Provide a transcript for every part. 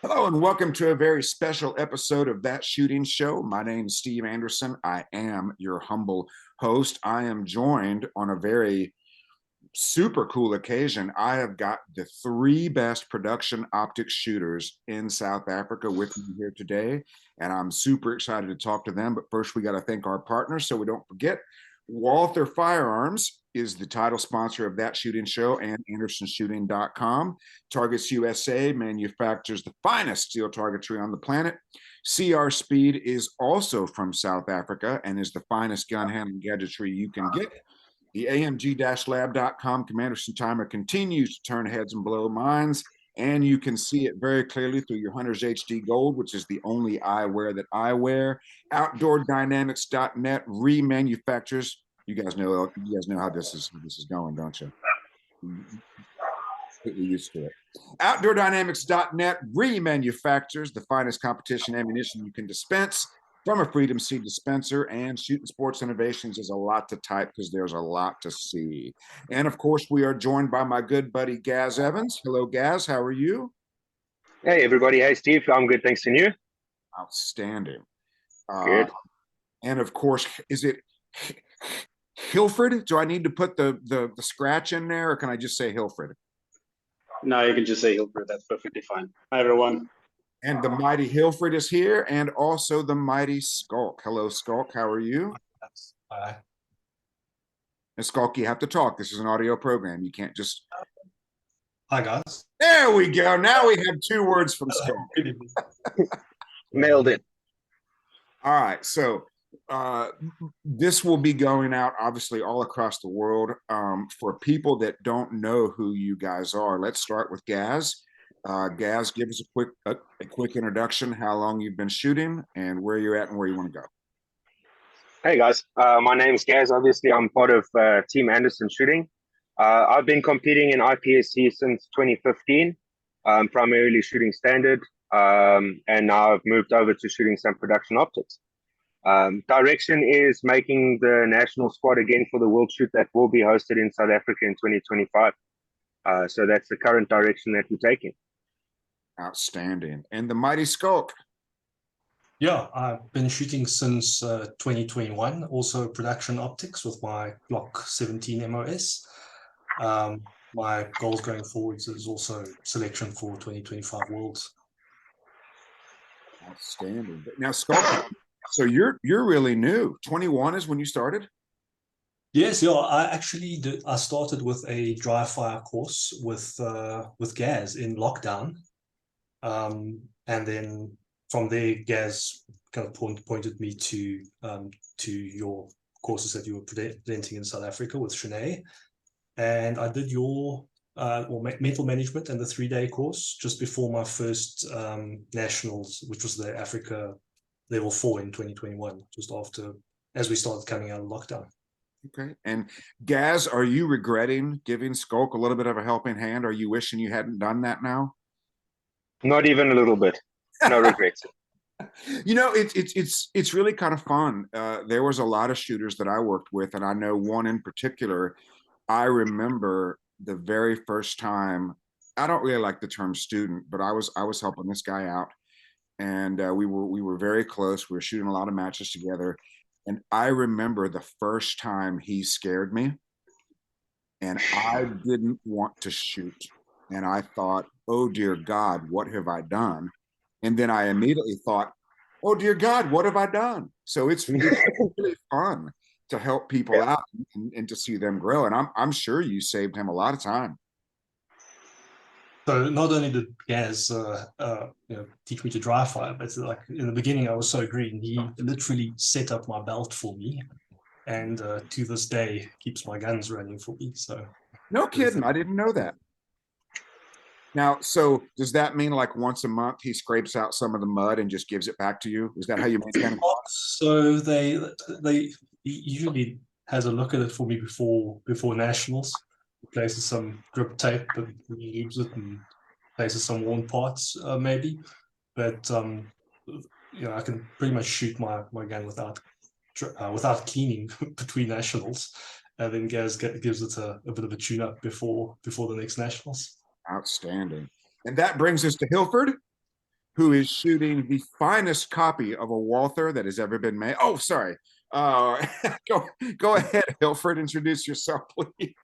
Hello and welcome to a very special episode of That Shooting Show. My name is Steve Anderson. I am your humble host. I am joined on a very super cool occasion. I have got the three best production optics shooters in South Africa with me here today, and I'm super excited to talk to them. But first, we got to thank our partners so we don't forget. Walther Firearms is the title sponsor of That Shooting Show and AndersonShooting.com. Targets USA manufactures the finest steel targetry on the planet. CR Speed is also from South Africa and is the finest gun handling gadgetry you can get. The AMG-lab.com Commanderson timer continues to turn heads and blow minds, and you can see it very clearly through your Hunter's HD Gold, which is the only eyewear that I wear. OutdoorDynamics.net remanufactures. You guys know how this is going, don't you? Completely used to it. OutdoorDynamics.net remanufactures the finest competition ammunition you can dispense from a Freedom Seed dispenser, and Shooting Sports Innovations is a lot to type because there's a lot to see. And of course, we are joined by my good buddy Gaz Evans. Hello, Gaz. How are you? Hey, everybody. Hey, Steve. I'm good. Thanks. And you? Outstanding. Good. And of course, is it Hilfred? Do I need to put the scratch in there, or can I just say Hilfred? No, you can just say Hilfred. That's perfectly fine. Hi, everyone. And the mighty Hilfred is here, and also the mighty Schalk. Hello, Schalk. How are you? Hi. And Schalk, you have to talk. This is an audio program. You can't just. Hi, guys. There we go. Now we have two words from Schalk. Nailed it. All right. So this will be going out, obviously, all across the world. For people that don't know who you guys are, let's start with Gaz. Gaz, give us a quick introduction, how long you've been shooting and where you're at and where you want to go. Hey, guys. My name's Gaz. Obviously, I'm part of Team Anderson Shooting. I've been competing in IPSC since 2015, primarily shooting standard, and now I've moved over to shooting some production optics. Direction is making the national squad again for the World Shoot that will be hosted in South Africa in 2025. So that's the current direction that we're taking. Outstanding. And the mighty Schalk. Yeah, I've been shooting since 2021, also production optics with my Glock 17 MOS. My goals going forwards is also selection for 2025 Worlds. Outstanding. Now, Schalk, so you're really new. 21 is when you started? Yes, yeah. I started with a dry fire course with Gaz in lockdown. And then from there, Gaz kind of pointed me to your courses that you were presenting in South Africa with Chene, and I did your mental management and the 3-day course just before my first nationals, which was the Africa level 4 in 2021, just after as we started coming out of lockdown. Okay. And Gaz, are you regretting giving Schalk a little bit of a helping hand? Are you wishing you hadn't done that now? Not even a little bit. No regrets. You know, it's really kind of fun. There was a lot of shooters that I worked with, and I know one in particular. I remember the very first time. I don't really like the term student, but I was helping this guy out, and we were very close. We were shooting a lot of matches together, and I remember the first time he scared me, and I didn't want to shoot. And I thought, oh, dear God, what have I done? And then I immediately thought, oh, dear God, what have I done? So it's really fun to help people out and to see them grow. And I'm sure you saved him a lot of time. So not only did Gaz teach me to dry fire, but like in the beginning, I was so green. He literally set up my belt for me, and to this day keeps my guns running for me. So no kidding, I didn't know that. Now, so does that mean like once a month he scrapes out some of the mud and just gives it back to you? Is that how you maintain it? So they usually has a look at it for me before nationals. Places some grip tape and leaves it and places some worn parts maybe, but I can pretty much shoot my gun without cleaning between nationals, and then Gaz gives it a bit of a tune up before the next nationals. Outstanding. And that brings us to Hilfred. who is shooting the finest copy of a Walther that has ever been made. Oh, sorry. Uh, go ahead, Hilfred. Introduce yourself, please.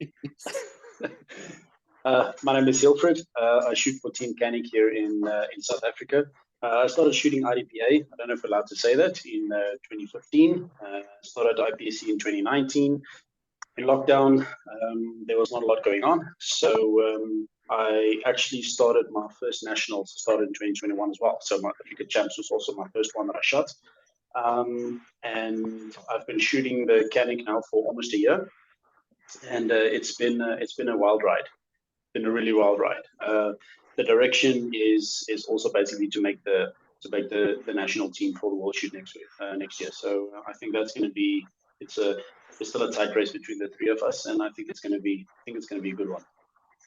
My name is Hilfred. I shoot for Team Chene here in South Africa. I started shooting IDPA. I don't know if we're allowed to say that, in 2015. Started IPSC in 2019. In lockdown, there was not a lot going on. So I actually started my first nationals, started in 2021 as well. So my Africa Champs was also my first one that I shot. And I've been shooting the Canik now for almost a year. And it's been a wild ride. Been a really wild ride. The direction is also basically to make the national team for the World Shoot next year. So I think that's going to be it's still a tight race between the three of us, and I think it's going to be a good one.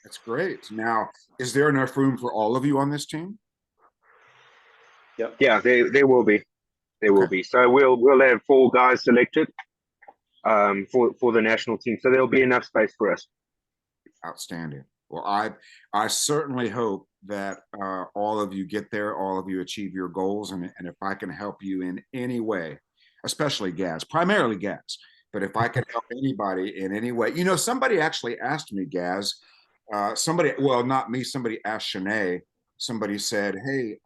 That's great. Now, is there enough room for all of you on this team? Yeah, there will be. There will be. So we'll have 4 guys selected for the national team. So there'll be enough space for us. Outstanding. Well, I certainly hope that all of you get there, all of you achieve your goals, and if I can help you in any way, especially Gaz, primarily Gaz, but if I can help anybody in any way, you know, somebody actually asked me, Gaz, well, not me, somebody asked Chene. Somebody said, hey,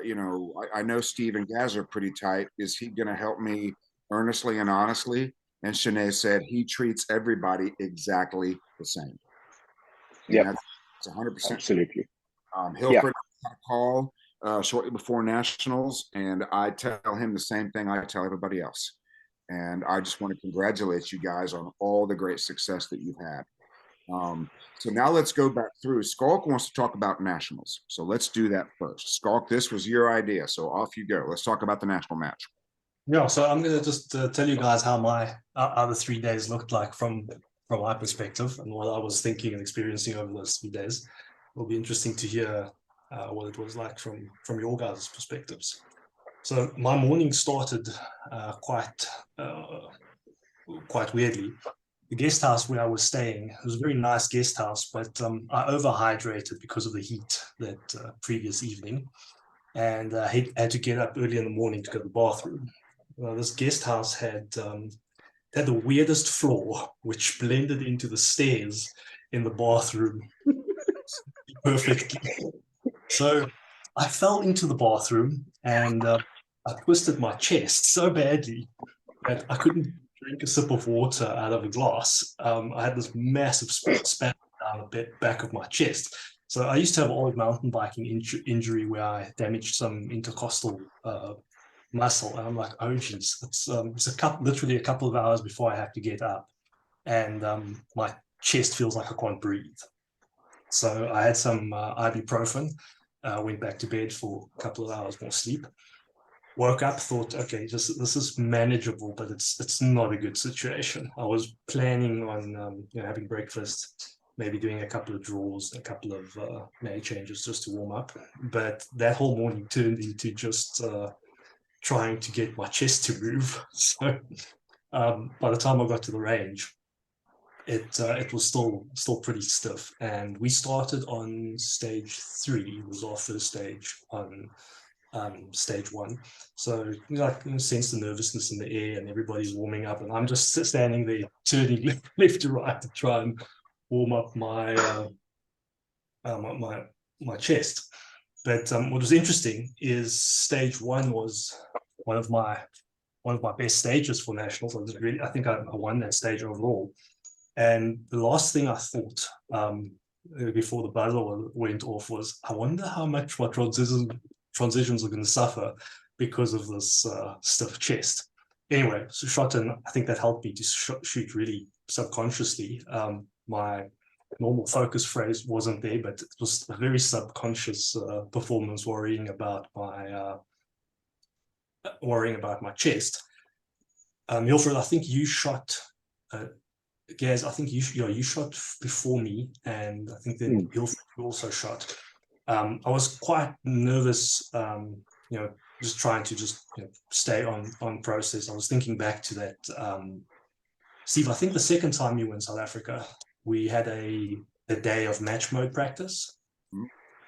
you know, I know Steve and Gaz are pretty tight. Is he going to help me earnestly and honestly? And Chene said he treats everybody exactly the same. Yeah, it's 100%. Absolutely. Hilfred got a call shortly before nationals, and I tell him the same thing I tell everybody else. And I just want to congratulate you guys on all the great success that you've had. So now let's go back through. Schalk wants to talk about nationals. So let's do that first. Schalk, this was your idea. So off you go. Let's talk about the national match. Yeah, so I'm going to just tell you guys how my other 3 days looked like from my perspective and what I was thinking and experiencing over those 3 days. It'll be interesting to hear what it was like from your guys' perspectives. So my morning started quite weirdly. The guest house where I was staying, it was a very nice guest house, but I overhydrated because of the heat that previous evening, and I had to get up early in the morning to go to the bathroom. This guest house had the weirdest floor, which blended into the stairs in the bathroom perfectly. So I fell into the bathroom and I twisted my chest so badly that I couldn't drink a sip of water out of a glass. I had this massive spat down the back of my chest. So I used to have an old mountain biking injury where I damaged some intercostal muscle, and I'm like, oh geez, it's literally a couple of hours before I have to get up, and my chest feels like I can't breathe. So I had some ibuprofen, went back to bed for a couple of hours more sleep, woke up, thought, okay, this is manageable, but it's not a good situation. I was planning on having breakfast, maybe doing a couple of draws, a couple of mag changes just to warm up, but that whole morning turned into just trying to get my chest to move. So by the time I got to the range, it was still pretty stiff, and we started on stage 3. It was our first stage on stage 1. So sense the nervousness in the air, and everybody's warming up, and I'm just standing there turning left to right to try and warm up my my chest. But what was interesting is stage 1 was one of my best stages for nationals. I think I won that stage overall. And the last thing I thought before the buzzer went off was, I wonder how much my transitions are going to suffer because of this stiff chest. Anyway, so shot, and I think that helped me to shoot really subconsciously. My normal focus phrase wasn't there, but it was a very subconscious performance, worrying about my chest. Hilfred, I think you shot. Gaz, I think you shot before me, and I think then Hilfred also shot. I was quite nervous, just trying to stay on process. I was thinking back to that, Steve. I think the second time you were in South Africa, we had a day of match mode practice,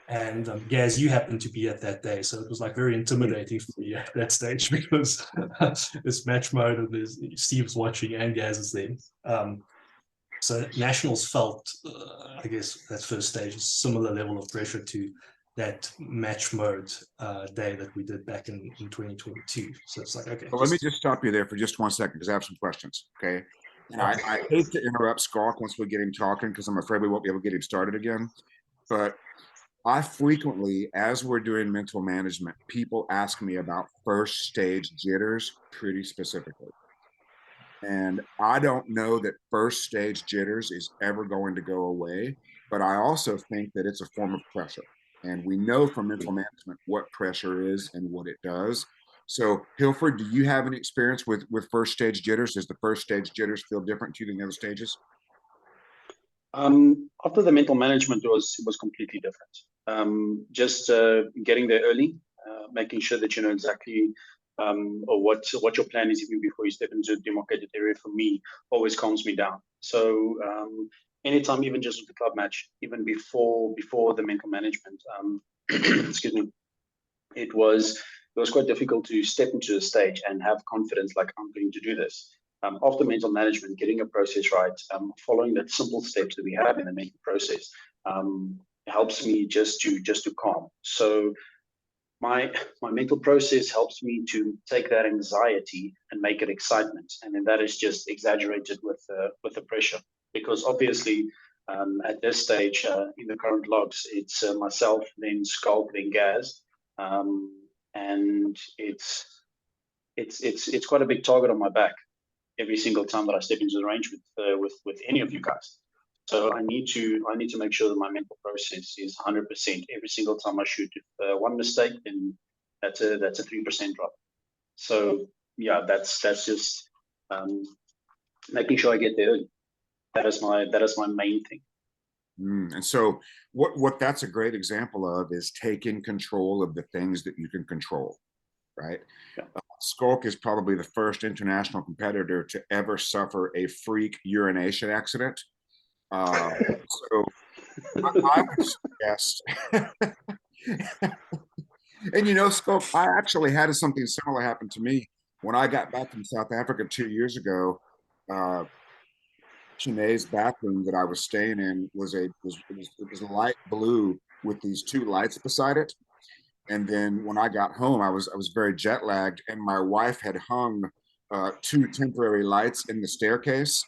And Gaz, you happened to be at that day, so it was like very intimidating for me at that stage because it's match mode and there's Steve's watching and Gaz is there. So nationals felt, I guess, that first stage, a similar level of pressure to that match mode day that we did back in 2022. So it's like, okay. Well, let me just stop you there for just 1 second because I have some questions. Okay. And I hate to interrupt Schalk once we get him talking because I'm afraid we won't be able to get him started again. But I frequently, as we're doing mental management, people ask me about first stage jitters pretty specifically. And I don't know that first stage jitters is ever going to go away, but I also think that it's a form of pressure. And we know from mental management what pressure is and what it does. So, Hilfred, do you have any experience with first stage jitters? Does the first stage jitters feel different to you than the other stages? After the mental management was completely different. Just getting there early, making sure that you know exactly or what your plan is even before you step into a demarcated area for me always calms me down. So anytime, even just with the club match, even before the mental management, excuse me, it was quite difficult to step into the stage and have confidence like I'm going to do this. After mental management, getting a process right, following that simple steps that we have in the mental process, helps me just to calm. So my mental process helps me to take that anxiety and make it excitement, and then that is just exaggerated with the pressure, because obviously at this stage in the current logs, it's myself, then Schalk, then Gaz, and it's quite a big target on my back every single time that I step into the range with any of you guys. So I need to make sure that my mental process is 100% every single time I shoot. If one mistake, then that's a 3% drop. So yeah, that's just making sure I get there early. That is my main thing. And so what that's a great example of is taking control of the things that you can control, right? Yeah. Schalk is probably the first international competitor to ever suffer a freak urination accident. So I would suggest, and you know, Schalk, I actually had something similar happen to me when I got back from South Africa 2 years ago. Chene's bathroom that I was staying in was light blue with these two lights beside it. And then when I got home, I was very jet lagged, and my wife had hung two temporary lights in the staircase.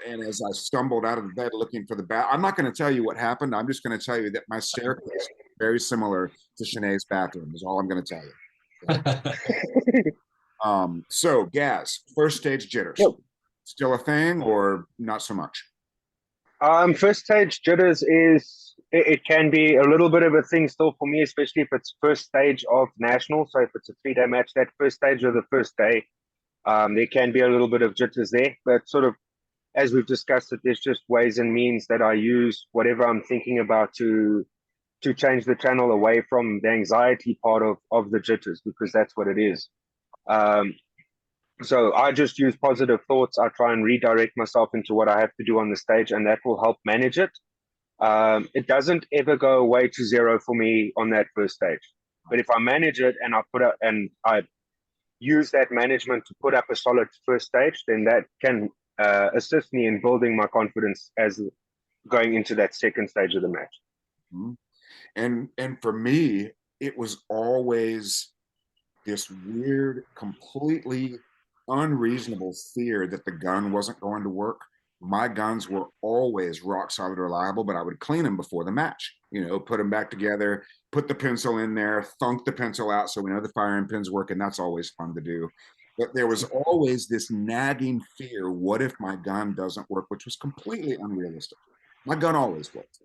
And as I stumbled out of the bed looking for the bath, I'm not going to tell you what happened. I'm just going to tell you that my staircase is very similar to Chene's bathroom. Is all I'm going to tell you. So Gaz, first stage jitters, Yep. still a thing or not so much? First stage jitters it can be a little bit of a thing still for me, especially if it's first stage of national. So if it's a 3-day match, that first stage of the first day, there can be a little bit of jitters there. But sort of as we've discussed it, there's just ways and means that I use whatever I'm thinking about to change the channel away from the anxiety part of the jitters, because that's what it is. So I just use positive thoughts. I try and redirect myself into what I have to do on the stage, and that will help manage it. It doesn't ever go away to zero for me on that first stage. But if I manage it and I use that management to put up a solid first stage, then that can assist me in building my confidence as going into that second stage of the match. Mm-hmm. And for me, it was always this weird, completely unreasonable fear that the gun wasn't going to work. My guns were always rock solid reliable, but I would clean them before the match, you know, put them back together, put the pencil in there, thunk the pencil out so we know the firing pins work, and that's always fun to do. But there was always this nagging fear, what if my gun doesn't work, which was completely unrealistic. My gun always worked,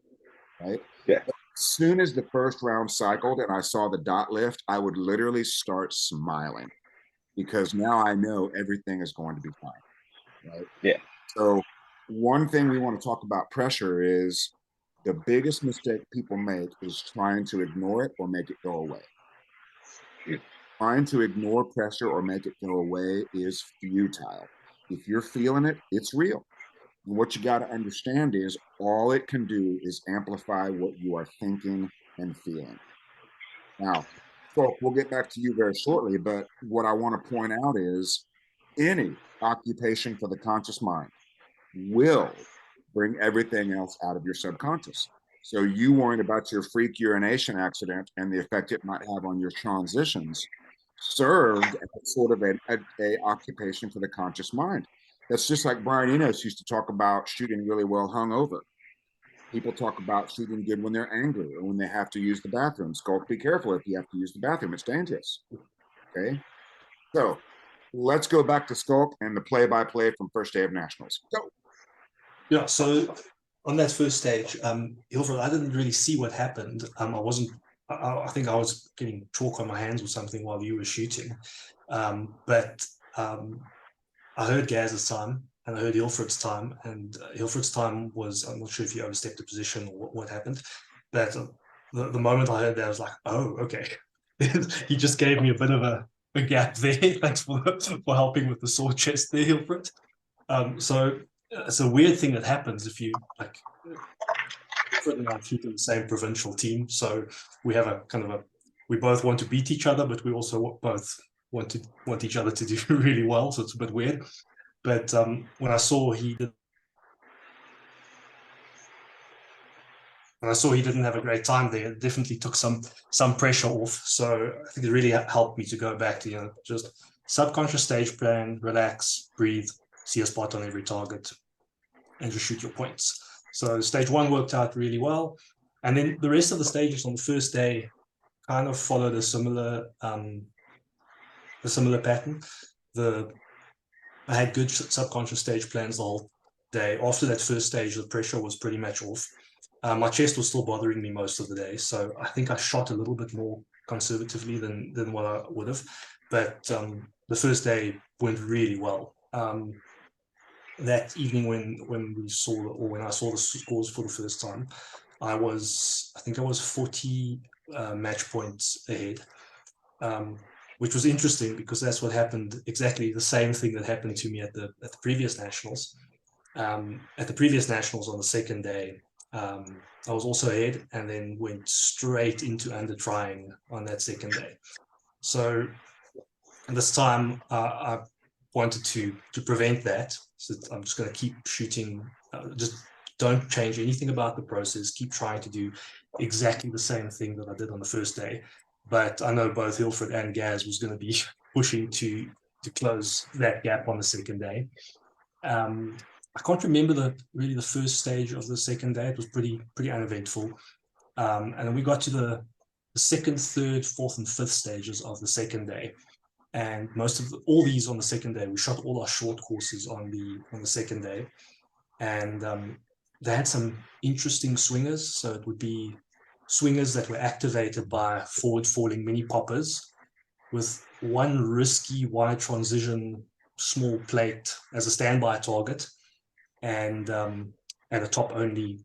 right? Yeah. But as soon as the first round cycled and I saw the dot lift, I would literally start smiling because now I know everything is going to be fine, right? Yeah. So one thing we want to talk about pressure is the biggest mistake people make is trying to ignore it or make it go away. Trying to ignore pressure or make it go away is futile. If you're feeling it, it's real. And what you got to understand is all it can do is amplify what you are thinking and feeling. Now, Schalk, we'll get back to you very shortly, but what I want to point out is any occupation for the conscious mind will bring everything else out of your subconscious. So you worrying about your freak urination accident and the effect it might have on your transitions served as sort of a occupation for the conscious mind. That's just like Brian Enos used to talk about shooting really well hungover. People talk about shooting good when they're angry or when they have to use the bathroom. Schalk, be careful if you have to use the bathroom. It's dangerous. Okay. So let's go back to Schalk and the play-by-play from first day of nationals. Go. Yeah, so on that first stage, Hilfred, I didn't really see what happened. I think I was getting chalk on my hands or something while you were shooting. But I heard Gaz's time and I heard Hilfred's time, and Hilfred's time was, I'm not sure if you overstepped the position or what happened, but the moment I heard that, I was like, oh, okay. He just gave me a bit of a gap there. Thanks for helping with the sore chest there, Hilfred. So it's a weird thing that happens if you like. Hilfred and I shoot in the same provincial team, so we have a kind of a. We both want to beat each other, but we also both want each other to do really well. So it's a bit weird. But when I saw he didn't have a great time there, it definitely took some pressure off. So I think it really helped me to go back to just subconscious stage plan, relax, breathe, see a spot on every target, and just shoot your points. So stage one worked out really well, and then the rest of the stages on the first day kind of followed a similar pattern. I had good subconscious stage plans the whole day. After that first stage, the pressure was pretty much off. My chest was still bothering me most of the day, so I think I shot a little bit more conservatively than what I would have. But the first day went really well. That evening when I saw the scores for the first time, I think I was 40 match points ahead. Which was interesting because that's what happened, exactly the same thing that happened to me at the previous nationals. At the previous nationals on the second day, I was also ahead and then went straight into under trying on that second day. So this time I wanted to prevent that. So I'm just going to keep shooting, just don't change anything about the process, keep trying to do exactly the same thing that I did on the first day. But I know both Hilfred and Gaz was going to be pushing to close that gap on the second day. I can't remember really the first stage of the second day. It was pretty uneventful. And then we got to the second, third, fourth, and fifth stages of the second day. And all these on the second day, we shot all our short courses on the second day. And they had some interesting swingers. So it would be swingers that were activated by forward falling mini poppers with one risky wide transition small plate as a standby target and a top only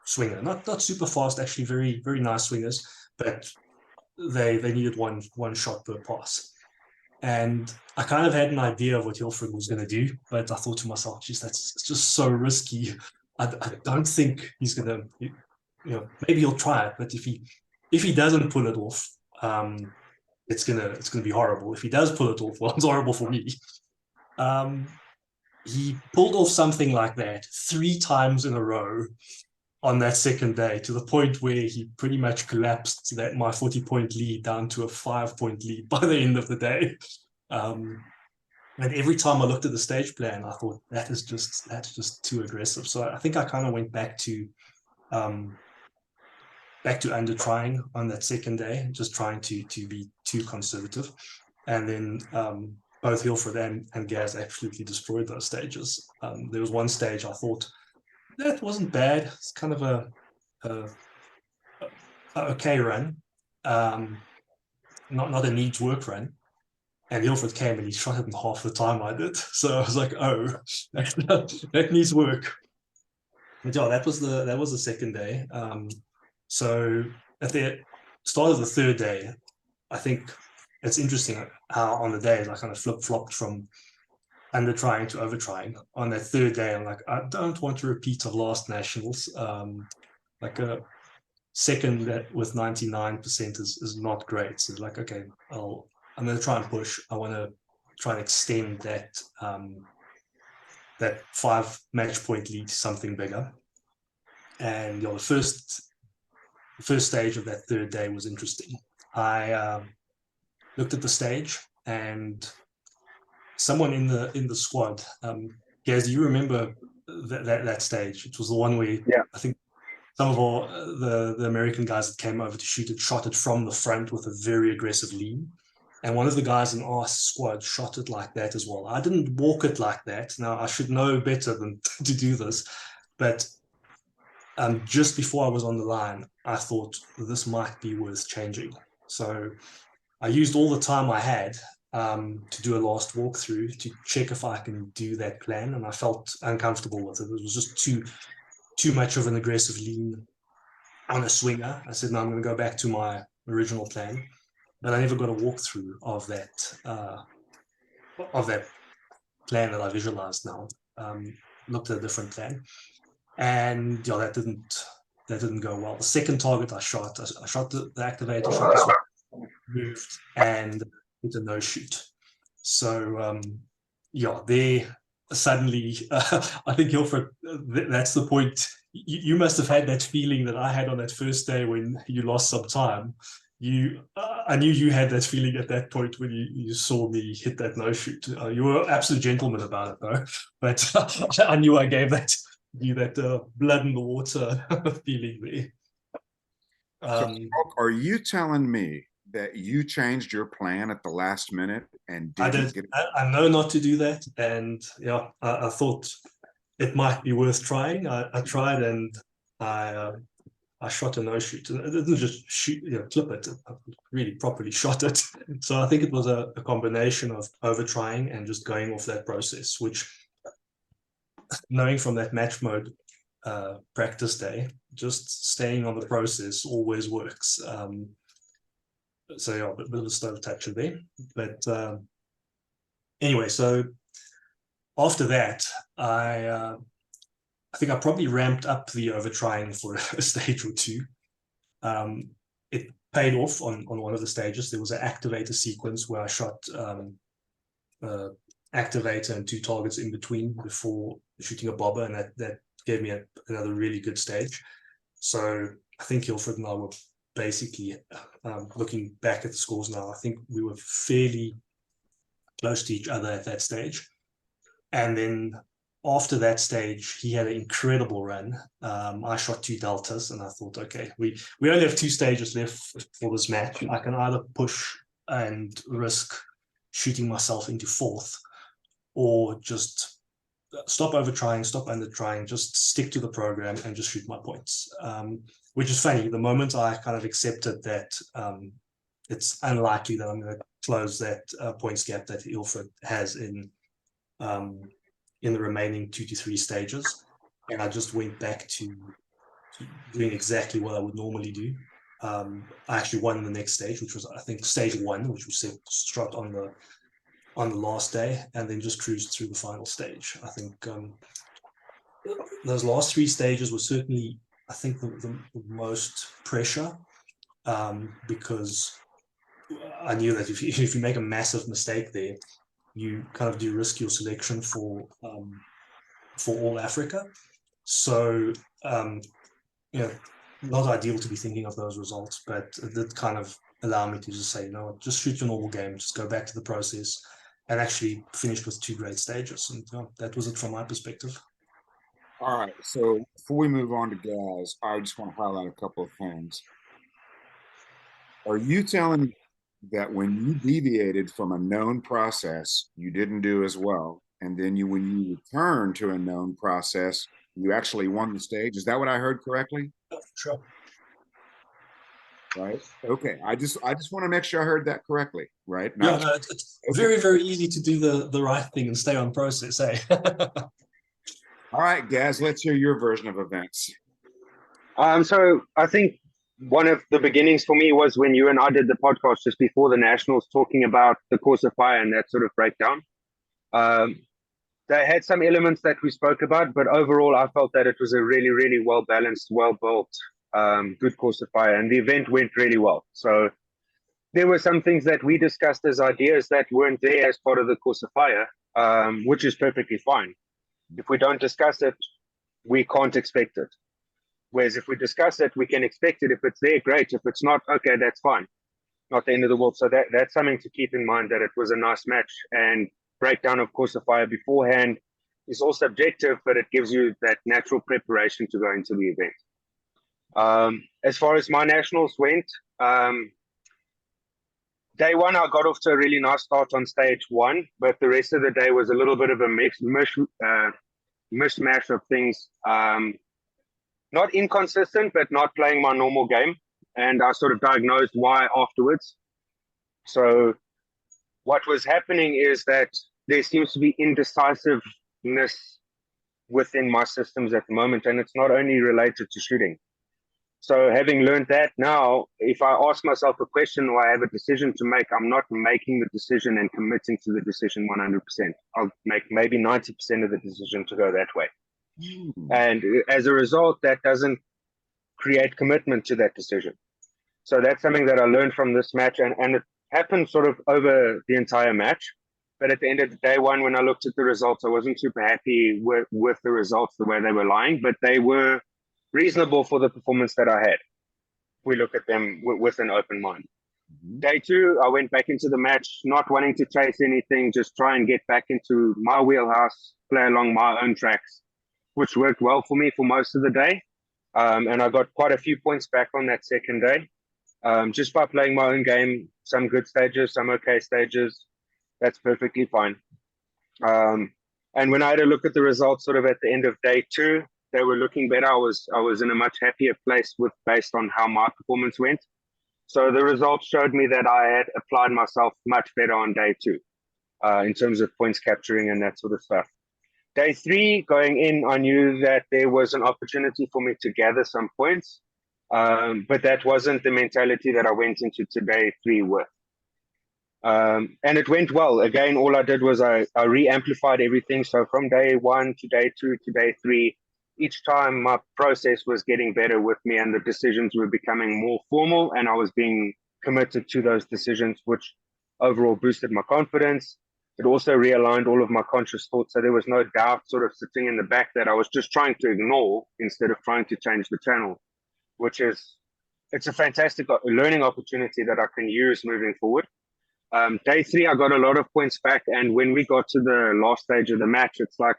swinger. Not super fast, actually very, very nice swingers, but they needed one shot per pass. And I kind of had an idea of what Hilfred was going to do, but I thought to myself, geez, it's just so risky. I don't think he's going to, maybe he'll try it, but if he doesn't pull it off, it's gonna be horrible. If he does pull it off, well, it's horrible for me. He pulled off something like that 3 times in a row on that second day, to the point where he pretty much collapsed my 40-point lead down to a 5-point lead by the end of the day. And every time I looked at the stage plan, I thought that's just too aggressive. So I think I kind of went back to under trying on that second day, just trying to be too conservative. And then both Hilfred and Gaz absolutely destroyed those stages. There was one stage I thought that wasn't bad. It's kind of a okay run, not a needs work run. And Hilfred came and he shot it in half the time I did. So I was like, oh, that needs work. But yeah, that was the second day. So at the start of the third day, I think it's interesting how on the days I kind of flip-flopped from under trying to over trying. On that third day, I'm like, I don't want to repeat of last nationals. Like a second with 99% is not great. So like, okay, I'm going to try and push. I want to try and extend that that 5 match point lead to something bigger. And the first stage of that third day was interesting. I looked at the stage, and someone in the squad, Gaz, do you remember that stage? It was the one where I think some of the American guys that came over to shoot it shot it from the front with a very aggressive lean. And one of the guys in our squad shot it like that as well. I didn't walk it like that. Now, I should know better than to do this. But just before I was on the line, I thought this might be worth changing. So I used all the time I had to do a last walkthrough to check if I can do that plan. And I felt uncomfortable with it. It was just too much of an aggressive lean on a swinger. I said, no, I'm going to go back to my original plan. But I never got a walkthrough of that plan that I visualized now. Looked at a different plan, and that didn't go well. The second target I shot the activator, shot the moved, and hit a no shoot. So there suddenly, I think Hilfred, that's the point. You must have had that feeling that I had on that first day when you lost some time. I knew you had that feeling at that point when you saw me hit that no shoot. You were an absolute gentleman about it, though. But I knew I gave that blood in the water feeling there. So, are you telling me that you changed your plan at the last minute and didn't I did? get it? I know not to do that, and I thought it might be worth trying. I tried, and I shot a no shoot. It didn't just shoot, clip it. I really properly shot it. So I think it was a combination of over trying and just going off that process, which, knowing from that match mode practice day, just staying on the process always works. So a bit of a stove toucher there. But anyway, so after that, I think I probably ramped up the over trying for a stage or two. It paid off on one of the stages. There was an activator sequence where I shot activator and 2 targets in between before shooting a bobber, and that gave me another really good stage. So I think Hilfred and I were basically, looking back at the scores now, I think we were fairly close to each other at that stage. And then after that stage, he had an incredible run. I shot 2 deltas, and I thought, okay, we only have 2 stages left for this match. I can either push and risk shooting myself into 4th, or just stop over trying, stop under trying, just stick to the program and just shoot my points. Which is funny. The moment I kind of accepted that it's unlikely that I'm going to close that points gap that Hilfred has in the remaining 2 to 3 stages, and I just went back to doing exactly what I would normally do. I actually won the next stage, which was, I think, stage 1, which was struck on the last day, and then just cruised through the final stage. I think those last 3 stages were certainly, I think, the most pressure, because I knew that if you make a massive mistake there, you kind of do risk your selection for all Africa. So not ideal to be thinking of those results, but it did kind of allow me to just say, just shoot your normal game, just go back to the process, and actually finished with 2 great stages. And that was it from my perspective. All right. So before we move on to Gaz, I just want to highlight a couple of things. Are you telling me that when you deviated from a known process, you didn't do as well, and then when you return to a known process, you actually won the stage? Is that what I heard correctly? Sure. Right. Okay. I just want to make sure I heard that correctly. Right. It's very, very easy to do the right thing and stay on process, eh? All right, Gaz, let's hear your version of events. So I think one of the beginnings for me was when you and I did the podcast just before the Nationals, talking about the course of fire and that sort of breakdown. they had some elements that we spoke about, but overall, I felt that it was a really, really well balanced, well built, good course of fire, and the event went really well. So there were some things that we discussed as ideas that weren't there as part of the course of fire, which is perfectly fine. If we don't discuss it, we can't expect it. Whereas if we discuss it, we can expect it. If it's there, great. If it's not, okay, that's fine. Not the end of the world. So that's something to keep in mind, that it was a nice match. And breakdown of course of fire beforehand is all subjective, but it gives you that natural preparation to go into the event. As far as my nationals went, day one, I got off to a really nice start on stage one, but the rest of the day was a little bit of a mishmash of things. Not inconsistent, but not playing my normal game. And I sort of diagnosed why afterwards. So what was happening is that there seems to be indecisiveness within my systems at the moment, and it's not only related to shooting. So having learned that now, if I ask myself a question or I have a decision to make, I'm not making the decision and committing to the decision 100%. I'll make maybe 90% of the decision to go that way. And as a result, that doesn't create commitment to that decision. So that's something that I learned from this match, and it happened sort of over the entire match. But at the end of the day one, when I looked at the results, I wasn't super happy with the results, the way they were lying, but they were reasonable for the performance that I had. We look at them with an open mind. Day two, I went back into the match, not wanting to chase anything, just try and get back into my wheelhouse, play along my own tracks, which worked well for me for most of the day. And I got quite a few points back on that second day, just by playing my own game, some good stages, some okay stages. That's perfectly fine. And when I had a look at the results sort of at the end of day two, they were looking better. I was in a much happier place based on how my performance went. So the results showed me that I had applied myself much better on day two, in terms of points capturing and that sort of stuff. Day three, going in, I knew that there was an opportunity for me to gather some points, but that wasn't the mentality that I went into day three with. And it went well. Again, all I did was I re-amplified everything. So from day one to day two to day three, each time my process was getting better with me and the decisions were becoming more formal, and I was being committed to those decisions, which overall boosted my confidence. It also realigned all of my conscious thoughts. So there was no doubt sort of sitting in the back that I was just trying to ignore instead of trying to change the channel, it's a fantastic learning opportunity that I can use moving forward. Day three, I got a lot of points back. And when we got to the last stage of the match, it's like,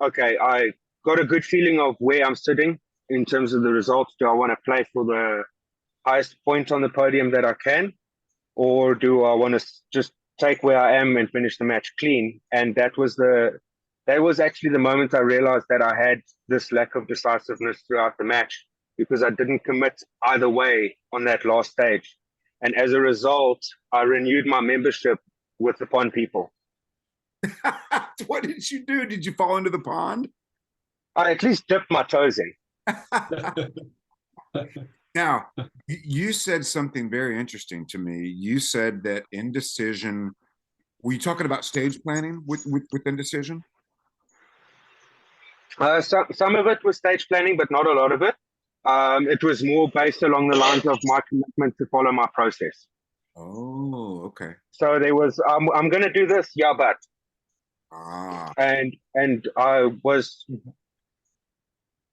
okay, I got a good feeling of where I'm sitting in terms of the results. Do I want to play for the highest point on the podium that I can? Or do I want to just take where I am and finish the match clean? And that was actually the moment I realized that I had this lack of decisiveness throughout the match, because I didn't commit either way on that last stage. And as a result, I renewed my membership with the pond people. What did you do? Did you fall into the pond? I at least dipped my toes in. Now, you said something very interesting to me. You said that indecision, were you talking about stage planning with indecision? Some of it was stage planning, but not a lot of it. It was more based along the lines of my commitment to follow my process. Oh, okay. So there was, I'm going to do this, yeah, but. And I was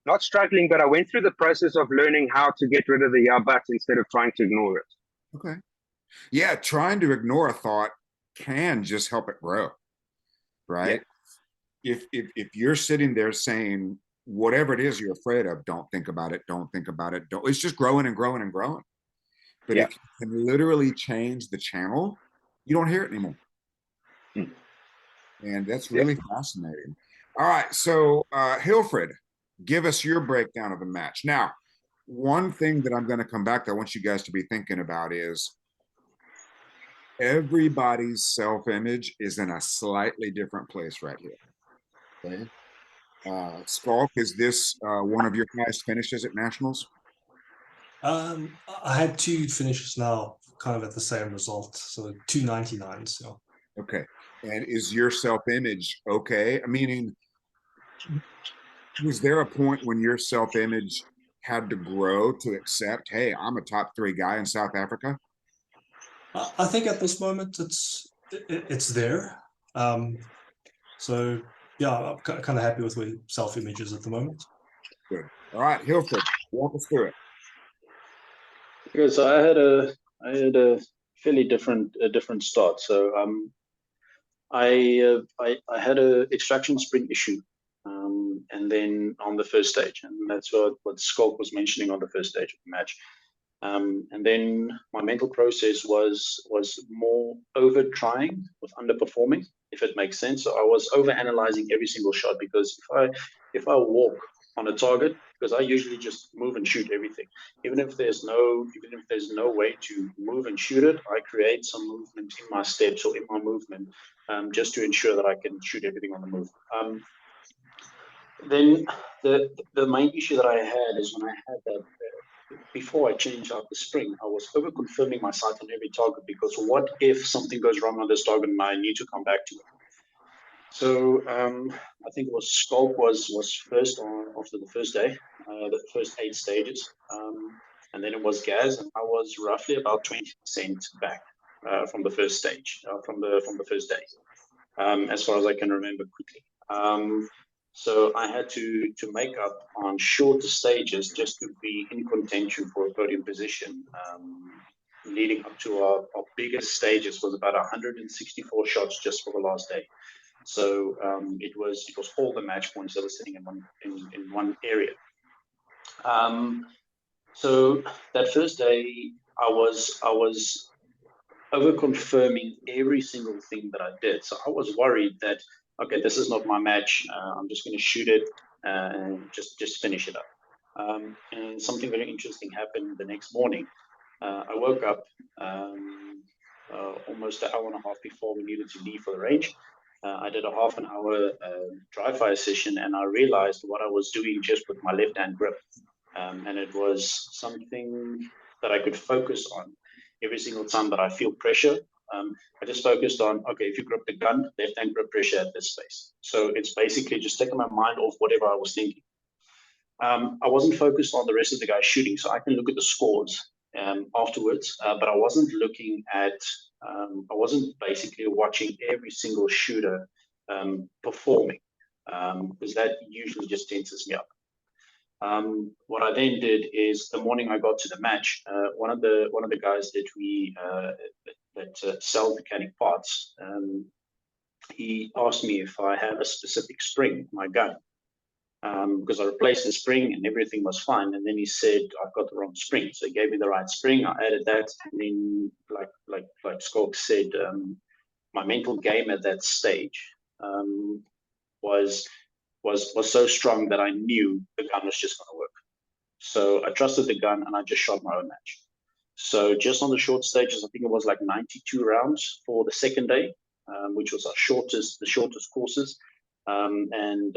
not struggling, but I went through the process of learning how to get rid of the yeah, but instead of trying to ignore it. Okay. Yeah, trying to ignore a thought can just help it grow, right? Yeah. If you're sitting there saying, whatever it is you're afraid of, don't think about it, don't think about it, it's just growing and growing and growing. But if you can literally change the channel, you don't hear it anymore. And that's really fascinating. All right, so Hilfred, give us your breakdown of the match. Now, one thing that I'm going to come back to, I want you guys to be thinking about is everybody's self-image is in a slightly different place right here. Okay. Schalk, is this one of your highest finishes at Nationals? I had two finishes now, kind of at the same result, so 299s. Yeah. Okay. And is your self-image okay? Meaning, was there a point when your self-image had to grow to accept, hey, I'm a top 3 guy in South Africa? I think at this moment it's there. So yeah, I'm kind of happy with where self-image is at the moment. Good. All right, Hilfred, walk us through it. Because I had a fairly different start. So I had a extraction spring issue, and then on the first stage, and that's what Schalk was mentioning on the first stage of the match. And then my mental process was more over trying with underperforming, if it makes sense. So I was over analyzing every single shot, because if I walk on a target, because I usually just move and shoot everything, even if there's no way to move and shoot it, I create some movement in my steps or in my movement, just to ensure that I can shoot everything on the move. Then the main issue that I had is when I had that. Before I changed out the spring, I was over confirming my sight on every target, because what if something goes wrong on this target and I need to come back to it? So I think it was Schalk was first after the first day, the first 8 stages, and then it was Gaz, and I was roughly about 20% back from the first stage, from the first day, as far as I can remember quickly. So I had to make up on shorter stages just to be in contention for a podium position. Leading up to our biggest stages was about 164 shots just for the last day. So it was all the match points that were sitting in one area. So that first day, I was over confirming every single thing that I did. So I was worried that, okay, this is not my match. I'm just going to shoot it and just finish it up. And something very interesting happened the next morning. I woke up almost an hour and a half before we needed to leave for the range. I did a half an hour dry fire session, and I realized what I was doing just with my left hand grip. And it was something that I could focus on every single time that I feel pressure. I just focused on, okay, if you grip the gun, left hand grip pressure at this space. So it's basically just taking my mind off whatever I was thinking. I wasn't focused on the rest of the guys shooting, so I can look at the scores afterwards, but I wasn't looking at, I wasn't basically watching every single shooter performing, because that usually just tenses me up. What I then did is, the morning I got to the match, one of the guys that sell mechanic parts, he asked me if I have a specific spring in my gun, because I replaced the spring and everything was fine. And then he said, I've got the wrong spring. So he gave me the right spring. I added that, and then like Schalk said, my mental game at that stage was so strong that I knew the gun was just going to work. So I trusted the gun, and I just shot my own match. So just on the short stages, I think it was like 92 rounds for the second day, which was the shortest courses. And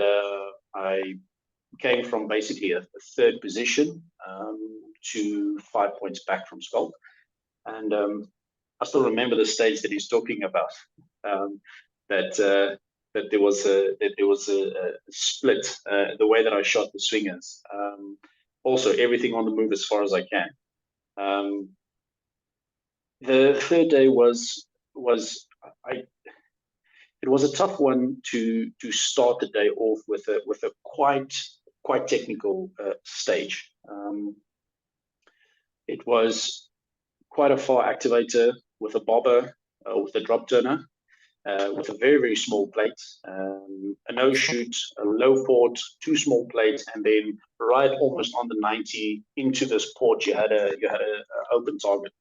I came from basically a third position to 5 points back from Schalk. And I still remember the stage that he's talking about, that there was a split, the way that I shot the swingers. Also, everything on the move as far as I can. The third day it was a tough one to start the day off with a quite technical stage. It was quite a far activator with a bobber, with a drop turner, with a very, very small plate, a no shoot, a low port, 2 small plates, and then right almost on the 90 into this port, you had a open target.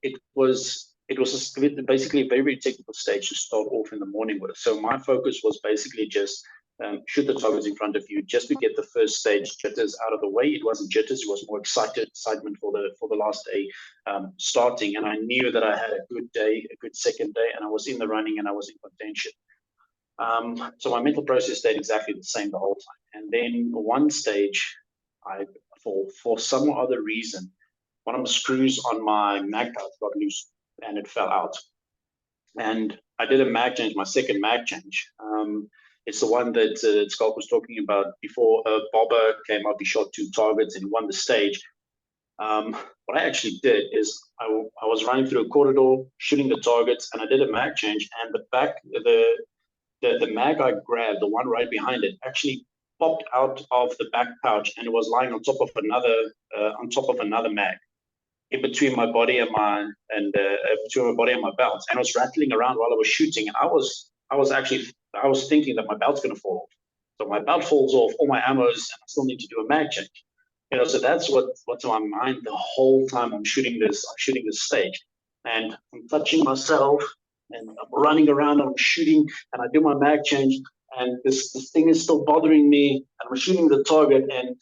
It was basically a very, very technical stage to start off in the morning with. So my focus was basically just shoot the targets in front of you, just to get the first stage jitters out of the way. It wasn't jitters; it was more excitement for the last day starting. And I knew that I had a good day, a good second day, and I was in the running and I was in contention. So my mental process stayed exactly the same the whole time. And then one stage, for some other reason, one of the screws on my mag pouch got loose and it fell out. And I did a mag change, my second mag change. It's the one that Schalk was talking about before. Bobber came up, he shot 2 targets and won the stage. What I actually did is I was running through a corridor, shooting the targets, and I did a mag change. And the mag I grabbed, the one right behind it, actually popped out of the back pouch, and it was lying on top of another mag, in between my body and my belt, and I was rattling around while I was shooting. And I was thinking that my belt's going to fall off. So my belt falls off, all my ammo's, and I still need to do a mag change. So that's what's on my mind the whole time I'm shooting this stage, and I'm touching myself, and I'm running around, and I'm shooting, and I do my mag change, and this thing is still bothering me, and I'm shooting the target, and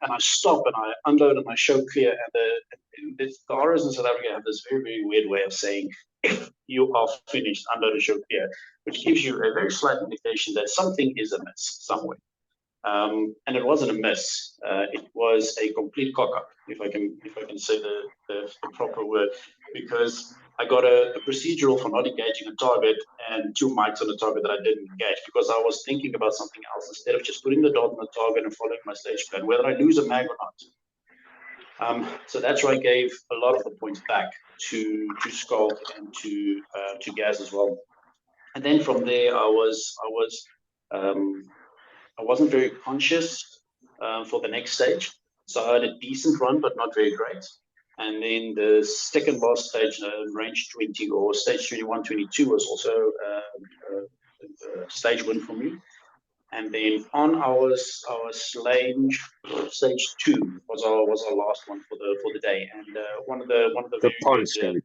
I stop and I unload and I show clear, and the ROs in South Africa have this very, very weird way of saying, if you are finished, unload and show clear, which gives you a very slight indication that something is amiss somewhere. And it wasn't a miss. It was a complete cock up, if I can say the proper word, because I got a procedural for not engaging a target and 2 mics on a target that I didn't engage, because I was thinking about something else instead of just putting the dot on the target and following my stage plan, whether I lose a mag or not. So that's where I gave a lot of the points back to Schalk and to Gaz as well. And then from there, I wasn't very conscious for the next stage. So I had a decent run, but not very great. And then the second last stage, range 20 or stage 21, 22 was also a stage win for me. And then on our stage 2 was our last one for the day. And one of the pond stage.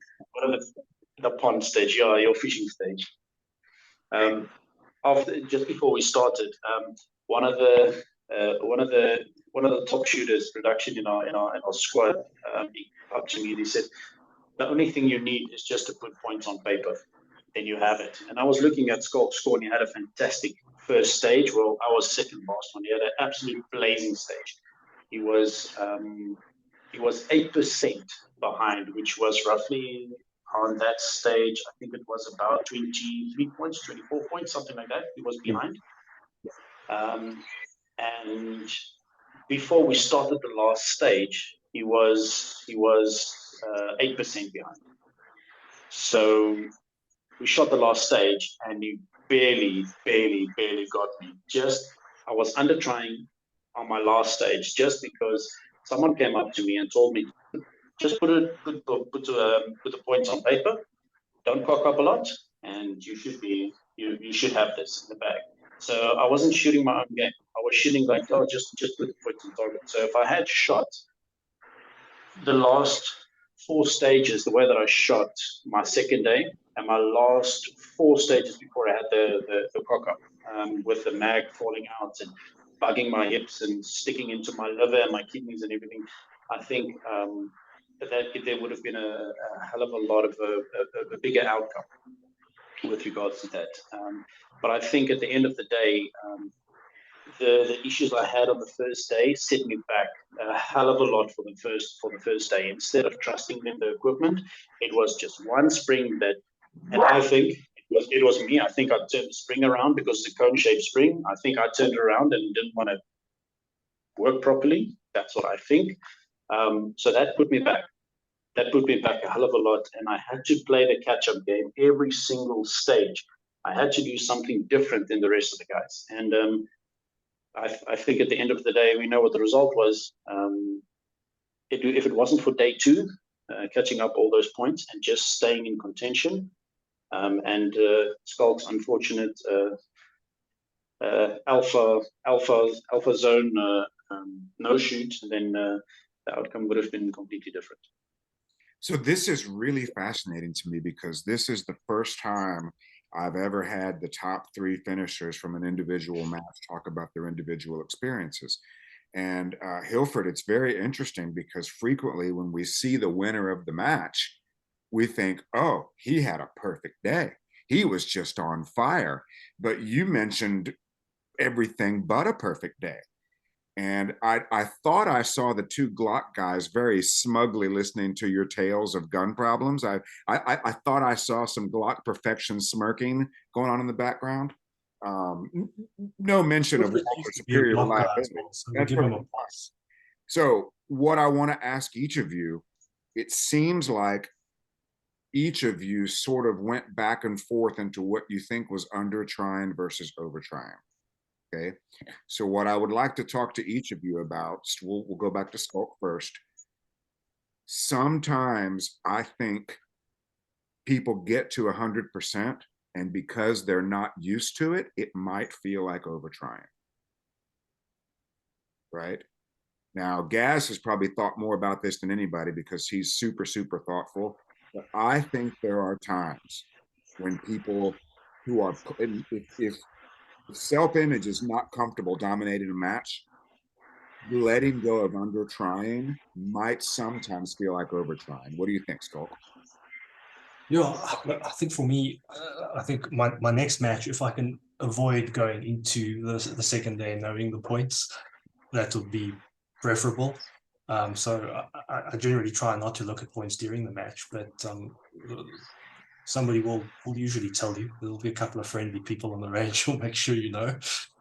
The pond stage, yeah, your fishing stage. Just before we started, one of the top shooters production in our squad, he up to me and he said, the only thing you need is just to put points on paper, then you have it. And I was looking at Schalk's score, and he had a fantastic first stage. Well, I was second last one. He had an absolute blazing stage. He was 8% behind, which was roughly on that stage, I think it was about 23 points, 24 points, something like that. He was behind. And before we started the last stage, he was 8% behind. So we shot the last stage, and he barely got me. I was under trying on my last stage, just because someone came up to me and told me, just put the points on paper, don't cock up a lot, and you should have this in the bag. So I wasn't shooting my own game. I was shooting like, oh, just put the points on target. So if I had shot the last 4 stages the way that I shot my second day, and my last 4 stages before I had the cock up, with the mag falling out and bugging my hips and sticking into my liver and my kidneys and everything, I think that there would have been a hell of a lot of a bigger outcome with regards to that. But I think at the end of the day, the issues I had on the first day set me back a hell of a lot for the first day. Instead of trusting in the equipment, it was just one spring that, and I think it was me. I think I turned the spring around because it's a cone-shaped spring. I think I turned it around and didn't want to work properly. That's what I think. So that put me back. That put me back a hell of a lot, and I had to play the catch-up game every single stage. I had to do something different than the rest of the guys, and I think at the end of the day, we know what the result was. If it wasn't for day 2, catching up all those points and just staying in contention, and Schalk's unfortunate alpha zone no shoot, then the outcome would have been completely different. So this is really fascinating to me, because this is the first time I've ever had the top 3 finishers from an individual match talk about their individual experiences. And Hilfred, it's very interesting, because frequently when we see the winner of the match, we think, oh, he had a perfect day. He was just on fire. But you mentioned everything but a perfect day. And I thought I saw the two Glock guys very smugly listening to your tales of gun problems. I thought I saw some Glock perfection smirking going on in the background. No mention of Walter superior reliability. Well, so we'll give him a plus. So what I want to ask each of you, it seems like each of you sort of went back and forth into what you think was under trying versus over trying. Okay, so what I would like to talk to each of you about, we'll go back to Schalk first. Sometimes I think people get to 100%, and because they're not used to it, it might feel like over trying. Right? Now, Gaz has probably thought more about this than anybody because he's super, super thoughtful. But I think there are times when people who are, if self-image is not comfortable dominating a match, letting go of under trying might sometimes feel like over trying. What do you think, Schalk? Yeah, I think for me, I think my next match, if I can avoid going into the second day knowing the points, that would be preferable. So I generally try not to look at points during the match, but somebody will usually tell you. There'll be a couple of friendly people on the range who'll make sure you know.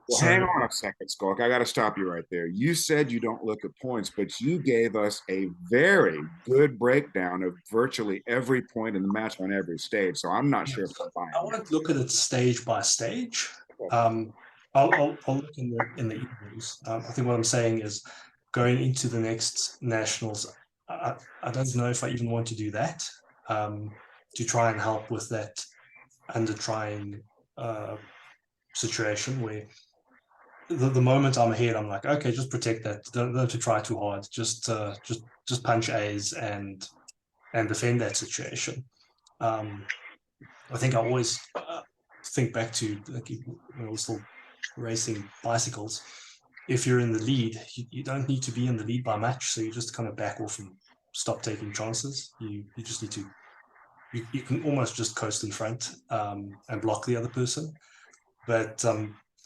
Well, hang on a second, Schalk. I got to stop you right there. You said you don't look at points, but you gave us a very good breakdown of virtually every point in the match on every stage. So I'm not sure if I'm buying I want to look at it stage by stage. I'll look in the evenings. I think what I'm saying is going into the next nationals, I don't know if I even want to do that, to try and help with that under trying situation where the moment I'm ahead, I'm like, okay, just protect that. Don't have to try too hard. Just punch A's and defend that situation. I think I always think back to like when I was still racing bicycles. If you're in the lead, you don't need to be in the lead by much, so you just kind of back off and stop taking chances. You just need to. You can almost just coast in front and block the other person, but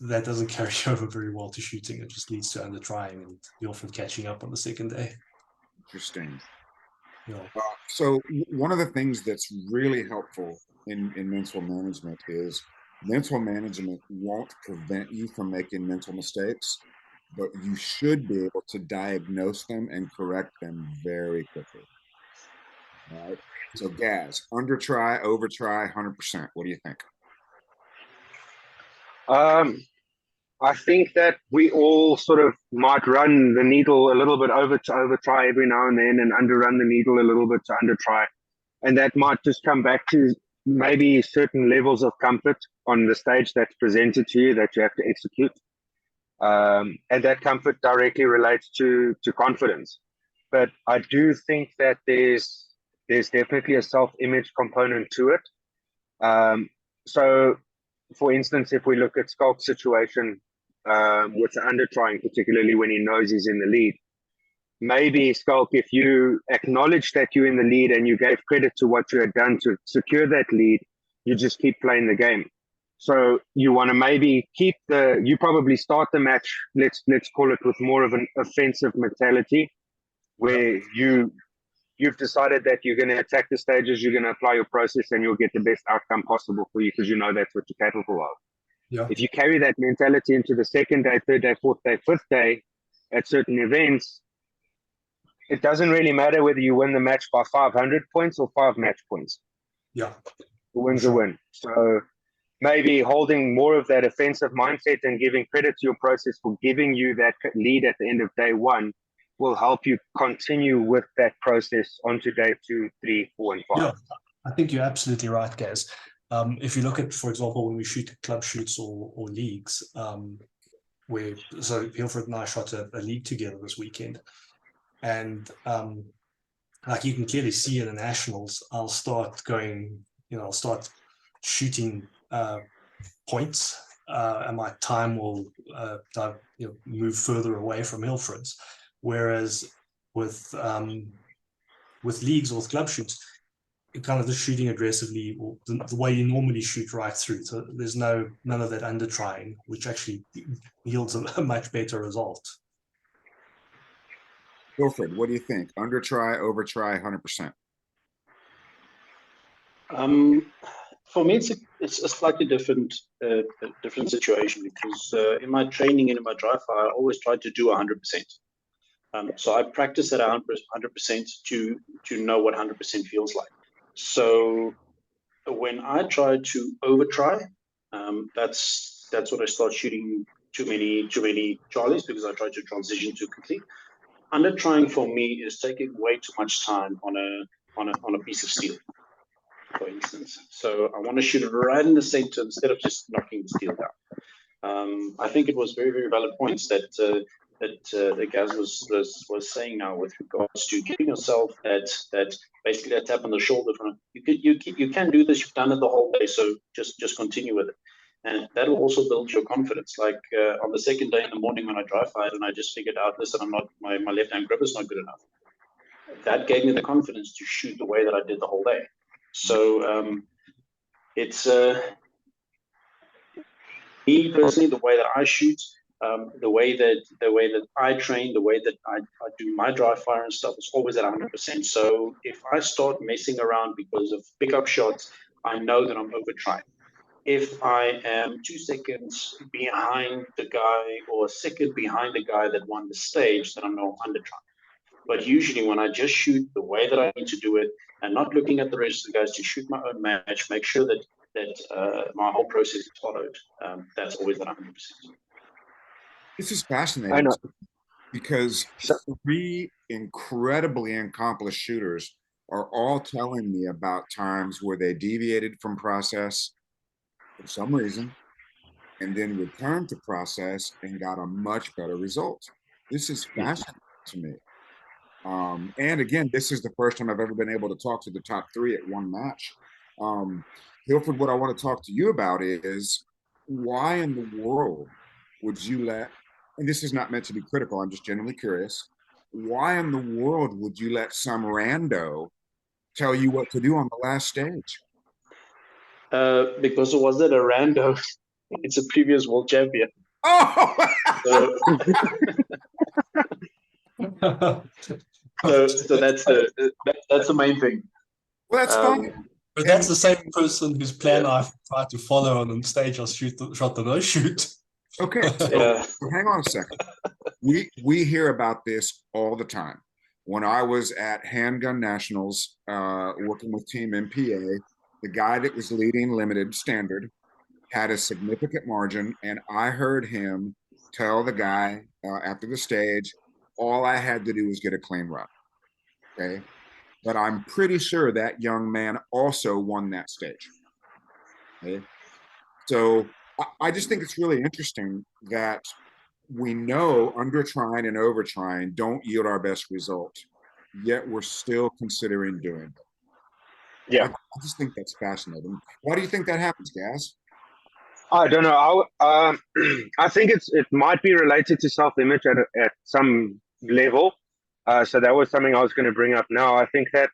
that doesn't carry over very well to shooting. It just leads to under trying and you're often catching up on the second day. Interesting. Yeah. So one of the things that's really helpful in mental management is mental management won't prevent you from making mental mistakes, but you should be able to diagnose them and correct them very quickly. All right. So Gaz, under try, over try, 100%. What do you think? I think that we all sort of might run the needle a little bit over try every now and then, and underrun the needle a little bit to under try, and that might just come back to maybe certain levels of comfort on the stage that's presented to you that you have to execute, and that comfort directly relates to confidence. But I do think that there's definitely a self-image component to it. So, for instance, if we look at Schalk's situation with the under trying, particularly when he knows he's in the lead, maybe Schalk, if you acknowledge that you're in the lead and you gave credit to what you had done to secure that lead, you just keep playing the game. So you want to maybe you probably start the match, let's call it, with more of an offensive mentality, where you've decided that you're going to attack the stages, you're going to apply your process, and you'll get the best outcome possible for you because you know that's what you're capable of. Yeah. If you carry that mentality into the second day, third day, fourth day, fifth day at certain events, it doesn't really matter whether you win the match by 500 points or 5 match points. Yeah. A win's a win. So maybe holding more of that offensive mindset and giving credit to your process for giving you that lead at the end of day one will help you continue with that process onto day 2, 3, 4, and 5. Yeah, I think you're absolutely right, Gaz. If you look at, for example, when we shoot club shoots or leagues, so Hilfred and I shot a league together this weekend, and like you can clearly see in the nationals, I'll start shooting points, and my time will move further away from Hilfred's. Whereas with leagues or with club shoots, you're kind of just shooting aggressively, or the way you normally shoot right through. So there's none of that under trying, which actually yields a much better result. Hilfred, what do you think? Under try, over try, 100%. For me, it's a slightly different situation because in my training and in my dry fire, I always try to do 100%. So I practice at 100% to know what 100% feels like. So when I try to over try, that's when I start shooting too many Charlies because I try to transition too quickly. Under trying for me is taking way too much time on a piece of steel, for instance. So I want to shoot it right in the center instead of just knocking the steel down. I think it was very valid points that Gaz was saying now with regards to giving yourself that basically a tap on the shoulder. From you can do this. You've done it the whole day, so just continue with it, and that'll also build your confidence. Like on the second day in the morning when I dry fired and I just figured out, listen, I'm not my left hand grip is not good enough. That gave me the confidence to shoot the way that I did the whole day. So it's me personally, the way that I shoot, the way that I train, the way that I do my dry fire and stuff is always at 100%. So if I start messing around because of pickup shots, I know that I'm over trying. If I am 2 seconds behind the guy or a second behind the guy that won the stage, then I know I'm under trying. But usually when I just shoot the way that I need to do it and not looking at the rest of the guys to shoot my own match, make sure that my whole process is followed, that's always at 100%. This is fascinating because three incredibly accomplished shooters are all telling me about times where they deviated from process for some reason and then returned to process and got a much better result. This is fascinating to me. And again, this is the first time I've ever been able to talk to the top three at one match. Hilfred, what I want to talk to you about is why in the world would you let, and this is not meant to be critical, I'm just genuinely curious, why in the world would you let some rando tell you what to do on the last stage? Because it wasn't a rando, it's a previous world champion. Oh! So that's the main thing. Well, that's fine. But that's the same person whose plan I've tried to follow on the stage or shot the no shoot. Okay, so hang on a second. We hear about this all the time. When I was at Handgun Nationals, working with Team MPA, the guy that was leading limited standard had a significant margin, and I heard him tell the guy after the stage, all I had to do was get a clean run. Okay, but I'm pretty sure that young man also won that stage. Okay, so I just think it's really interesting that we know under trying and over trying don't yield our best result, yet we're still considering doing it. Yeah, I just think that's fascinating. Why do you think that happens, Gaz? I don't know. I think it might be related to self-image at some level. So that was something I was going to bring up now. I think that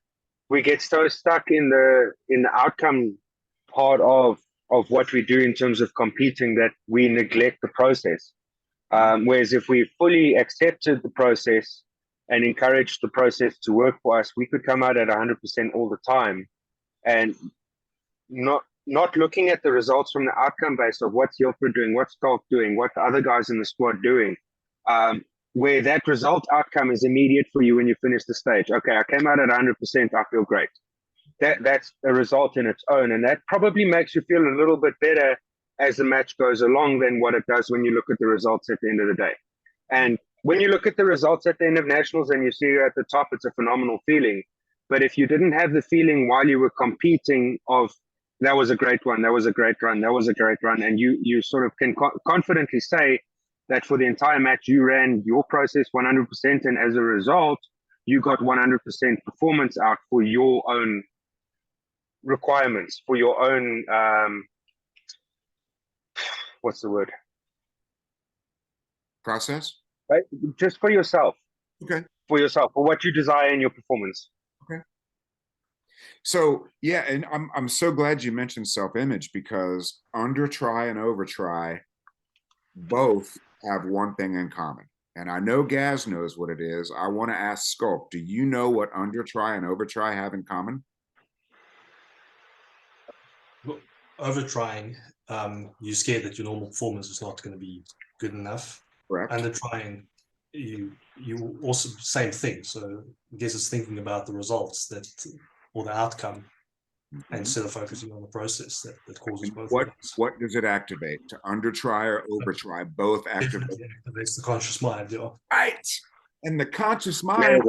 we get so stuck in the outcome part of what we do in terms of competing that we neglect the process. Whereas if we fully accepted the process and encouraged the process to work for us, we could come out at 100% all the time, and not looking at the results from the outcome base of what's Hilfred doing, what's Schalk doing, what the other guys in the squad doing, where that result outcome is immediate for you when you finish the stage. Okay, I came out at 100%, I feel great. That's a result in its own, and that probably makes you feel a little bit better as the match goes along than what it does when you look at the results at the end of the day. And when you look at the results at the end of nationals and you see you're at the top, it's a phenomenal feeling. But if you didn't have the feeling while you were competing of that was a great one, that was a great run, that was a great run, and you sort of can confidently say that for the entire match you ran your process 100%, and as a result you got 100% performance out for your own requirements, for your own what's the word? Process? Right? Just for yourself. Okay. For yourself, for what you desire in your performance. Okay. So yeah, and I'm so glad you mentioned self-image, because under try and over try both have one thing in common, and I know Gaz knows what it is. I want to ask Schalk, do you know what under try and over try have in common? Well, over trying, you're scared that your normal performance is not going to be good enough. Correct. Under trying, you also same thing. So I guess it's thinking about the results that or the outcome instead of focusing on the process that causes both of those. What does it activate? To under try or over try, both activate. Definitely activates the conscious mind, yeah. Right. And the conscious mind,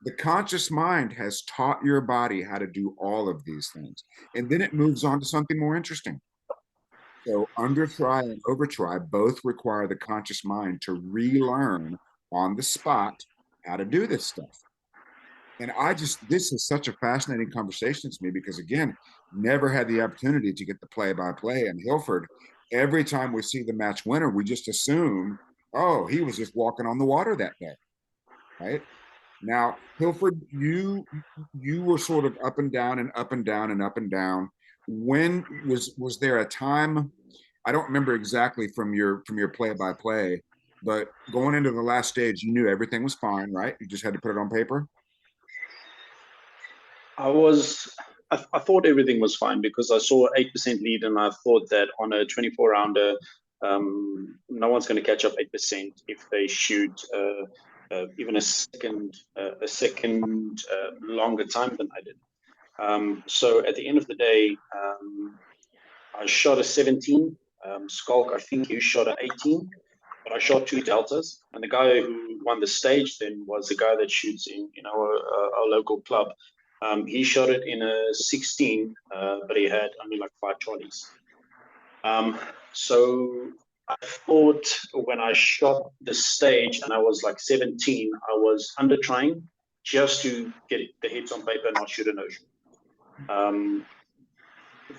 the conscious mind has taught your body how to do all of these things. And then it moves on to something more interesting. So under try and over try both require the conscious mind to relearn on the spot how to do this stuff. And this is such a fascinating conversation to me because, again, never had the opportunity to get the play-by-play. And Hilfred, every time we see the match winner, we just assume, oh, he was just walking on the water that day, right? Now, Hilfred, you were sort of up and down and up and down and up and down. When was there a time? I don't remember exactly from your play-by-play, but going into the last stage, you knew everything was fine, right? You just had to put it on paper. I thought everything was fine because I saw 8% lead, and I thought that on a 24-rounder, no one's going to catch up 8% if they shoot even a second longer time than I did. So at the end of the day, I shot a 17. Schalk, I think you shot an 18, but I shot 2 deltas. And the guy who won the stage then was the guy that shoots in our local club. He shot it in a 16, but he had only like 5 trolleys. So I thought when I shot the stage and I was like 17, I was under trying just to get the hits on paper and not shoot an ocean.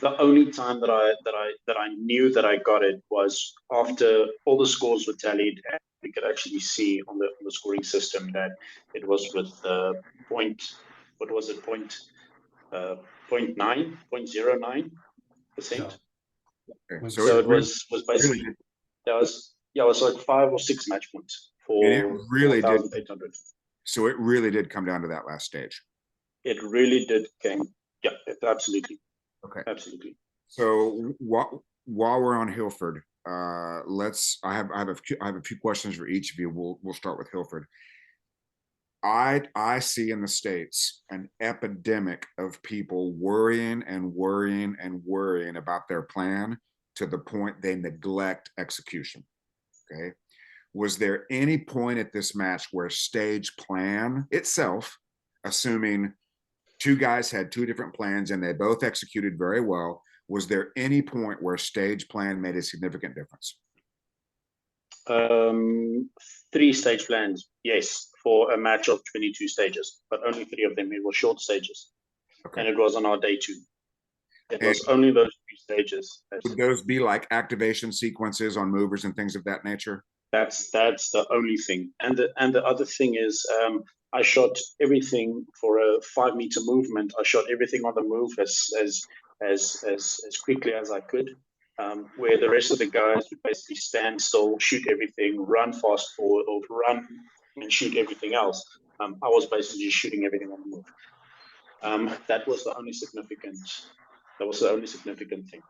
The only time that I knew that I got it was after all the scores were tallied, and we could actually see on the scoring system that it was with point. What was it? 0.09%. Okay. So it was basically it was like 5 or 6 match points for it really 4,800. So it really did come down to that last stage. It really did yeah, absolutely. Okay. Absolutely. So while we're on Hilfred, I have a few questions for each of you. We'll start with Hilfred. I see in the States an epidemic of people worrying and worrying and worrying about their plan to the point they neglect execution. Okay. Was there any point at this match where stage plan itself, assuming 2 guys had 2 different plans and they both executed very well, was there any point where stage plan made a significant difference? 3 stage plans, yes, for a match of 22 stages, but only 3 of them were short stages. Okay. And it was on our day 2. It was only those 3 stages. Would those be like activation sequences on movers and things of that nature? That's the only thing. And the other thing is, I shot everything for a 5-meter movement. I shot everything on the move as quickly as I could. Where the rest of the guys would basically stand still, shoot everything, run fast forward, or run and shoot everything else. I was basically just shooting everything on the move. That was the only significant thing.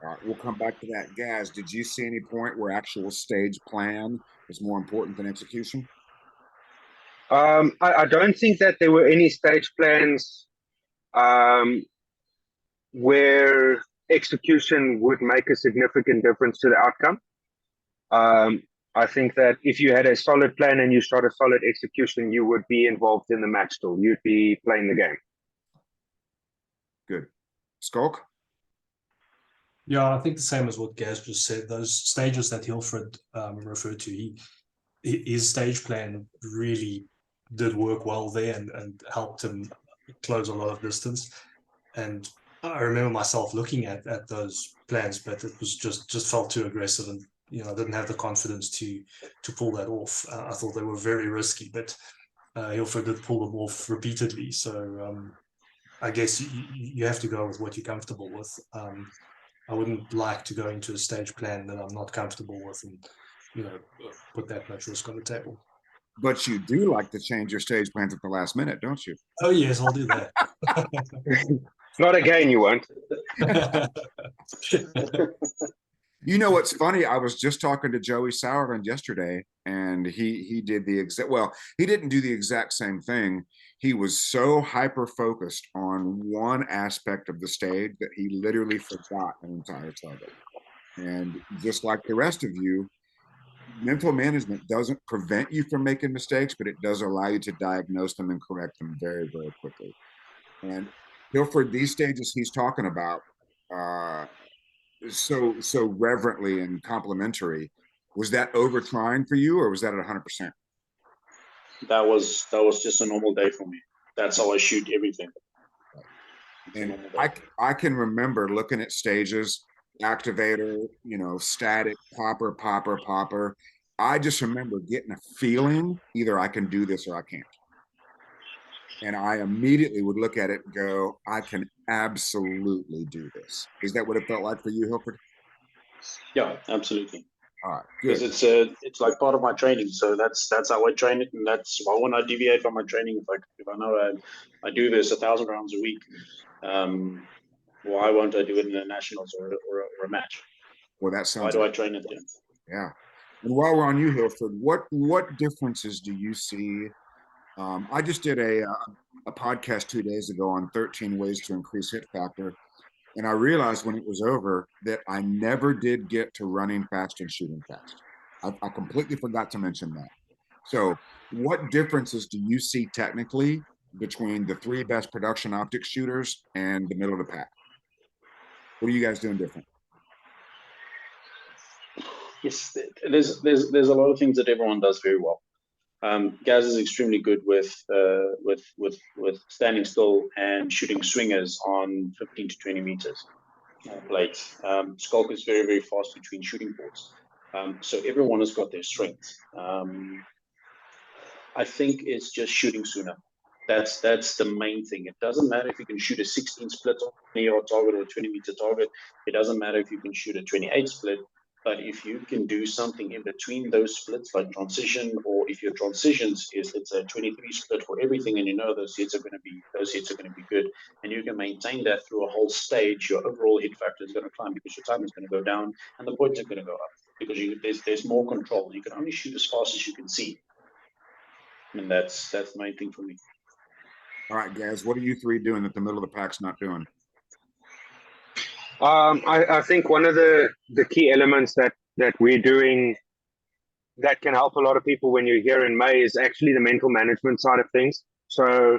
All right, we'll come back to that. Gaz, did you see any point where actual stage plan is more important than execution? I don't think that there were any stage plans where execution would make a significant difference to the outcome. I think that if you had a solid plan and you shot a solid execution, you would be involved in the match still. You'd be playing the game. Good. Schalk? Yeah, I think the same as what Gaz just said. Those stages that Hilfred referred to, his stage plan really did work well there and helped him close a lot of distance. And I remember myself looking at those plans, but it was just felt too aggressive, and I didn't have the confidence to pull that off. I thought they were very risky, but Hilfred did pull them off repeatedly. So I guess you have to go with what you're comfortable with. I wouldn't like to go into a stage plan that I'm not comfortable with put that much risk on the table. But you do like to change your stage plans at the last minute, don't you? Oh yes, I'll do that. Not again, you won't. You know what's funny? I was just talking to Joey Sauerland yesterday, and he did the exact, well, he didn't do the exact same thing. He was so hyper focused on one aspect of the stage that he literally forgot an entire target. And just like the rest of you, mental management doesn't prevent you from making mistakes, but it does allow you to diagnose them and correct them very, very quickly. And Hilfred, these stages he's talking about, so reverently and complimentary, was that over trying for you, or was that at 100%? That was just a normal day for me. That's how I shoot everything. And I can remember looking at stages, activator, static, popper, popper, popper. I just remember getting a feeling either I can do this or I can't. And I immediately would look at it and go, I can absolutely do this. Is that what it felt like for you, Hilfred? Yeah, absolutely. All right, good. Because it's like part of my training, so that's how I train it, and that's why when I deviate from my training, if I know I do this 1,000 rounds a week, why won't I do it in the nationals or a match? Well, that sounds. Why do I train it then? Yeah. And while we're on you, Hilfred, what differences do you see? I just did a podcast 2 days ago on 13 ways to increase hit factor. And I realized when it was over that I never did get to running fast and shooting fast. I completely forgot to mention that. So what differences do you see technically between the 3 best production optics shooters and the middle of the pack? What are you guys doing different? Yes, there's a lot of things that everyone does very well. Gaz is extremely good with standing still and shooting swingers on 15 to 20 meters plates. Schalk is very, very fast between shooting ports. So everyone has got their strengths. I think it's just shooting sooner. That's the main thing. It doesn't matter if you can shoot a 16 split on a 20-yard target or a 20-meter target. It doesn't matter if you can shoot a 28 split. But if you can do something in between those splits, like transition, or if your transitions is, let's say, a 23 split for everything, and those hits are going to be good, and you can maintain that through a whole stage, your overall hit factor is going to climb because your time is going to go down and the points are going to go up because there's more control. You can only shoot as fast as you can see, and that's the main thing for me. All right, guys, what are you 3 doing that the middle of the pack's not doing? I think one of the key elements that we're doing that can help a lot of people when you're here in May is actually the mental management side of things. So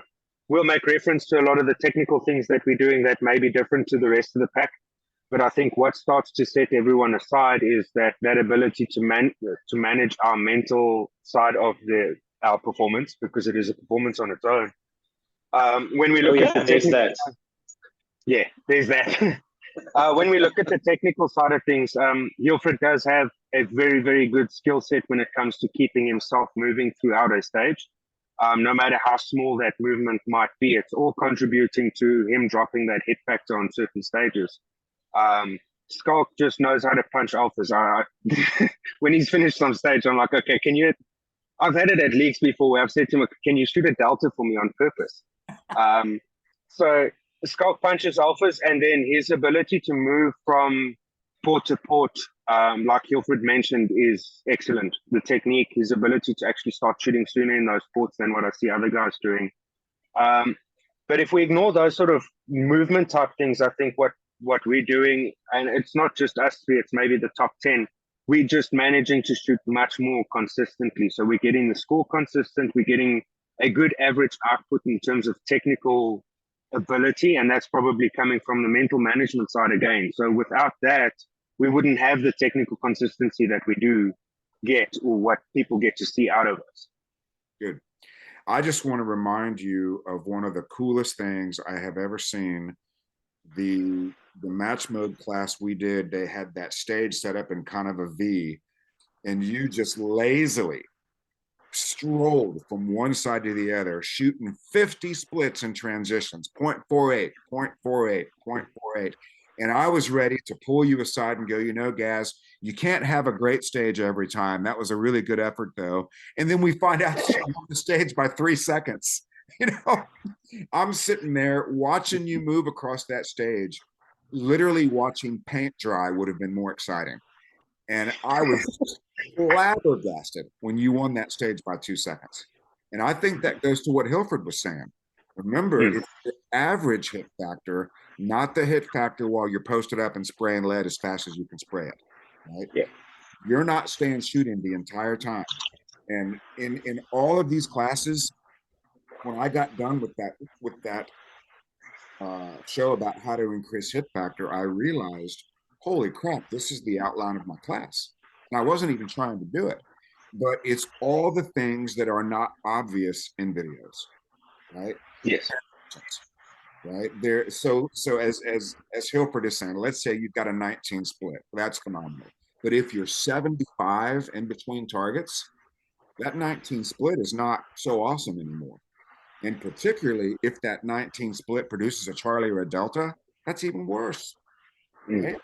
we'll make reference to a lot of the technical things that we're doing that may be different to the rest of the pack. But I think what starts to set everyone aside is that ability to manage our mental side of our performance, because it is a performance on its own. When we look at the technical, there's that. When we look at the technical side of things, Hilfred does have a very, very good skill set when it comes to keeping himself moving throughout a stage. No matter how small that movement might be, it's all contributing to him dropping that hit factor on certain stages. Schalk just knows how to punch alphas. When he's finished on stage, I'm like, okay, I've had it at leagues before where I've said to him, can you shoot a delta for me on purpose? So Schalk punches alphas, and then his ability to move from port to port, like Hilfred mentioned, is excellent. The technique, his ability to actually start shooting sooner in those ports than what I see other guys doing. But if we ignore those sort of movement type things, I think what we're doing, and it's not just us 3, it's maybe the top 10, we're just managing to shoot much more consistently. So we're getting the score consistent, we're getting a good average output in terms of technical ability, and that's probably coming from the mental management side again. So without that, we wouldn't have the technical consistency that we do get, or what people get to see out of us. Good. I just want to remind you of one of the coolest things I have ever seen. The match mode class we did, they had that stage set up in kind of a V, and you just lazily strolled from one side to the other, shooting 50 splits and transitions, 0.48, 0.48, 0.48. And I was ready to pull you aside and go, Gaz, You can't have a great stage every time. That was a really good effort, though. And then we find out she's on the stage by 3 seconds. You know, I'm sitting there watching you move across that stage. Literally watching paint dry would have been more exciting. And I was flabbergasted when you won that stage by 2 seconds. And I think that goes to what Hilfred was saying. Remember, it's the average hit factor, not the hit factor while you're posted up and spraying lead as fast as you can spray it. Right? Yeah. You're not staying shooting the entire time. And in all of these classes, when I got done with that show about how to increase hit factor, I realized, holy crap, this is the outline of my class. And I wasn't even trying to do it, but it's all the things that are not obvious in videos, right? Yes. Right there. So as Hilfred is saying, let's say you've got a 19 split. That's phenomenal. But if you're 75 in between targets, that 19 split is not so awesome anymore. And particularly if that 19 split produces a Charlie or a Delta, that's even worse. Right?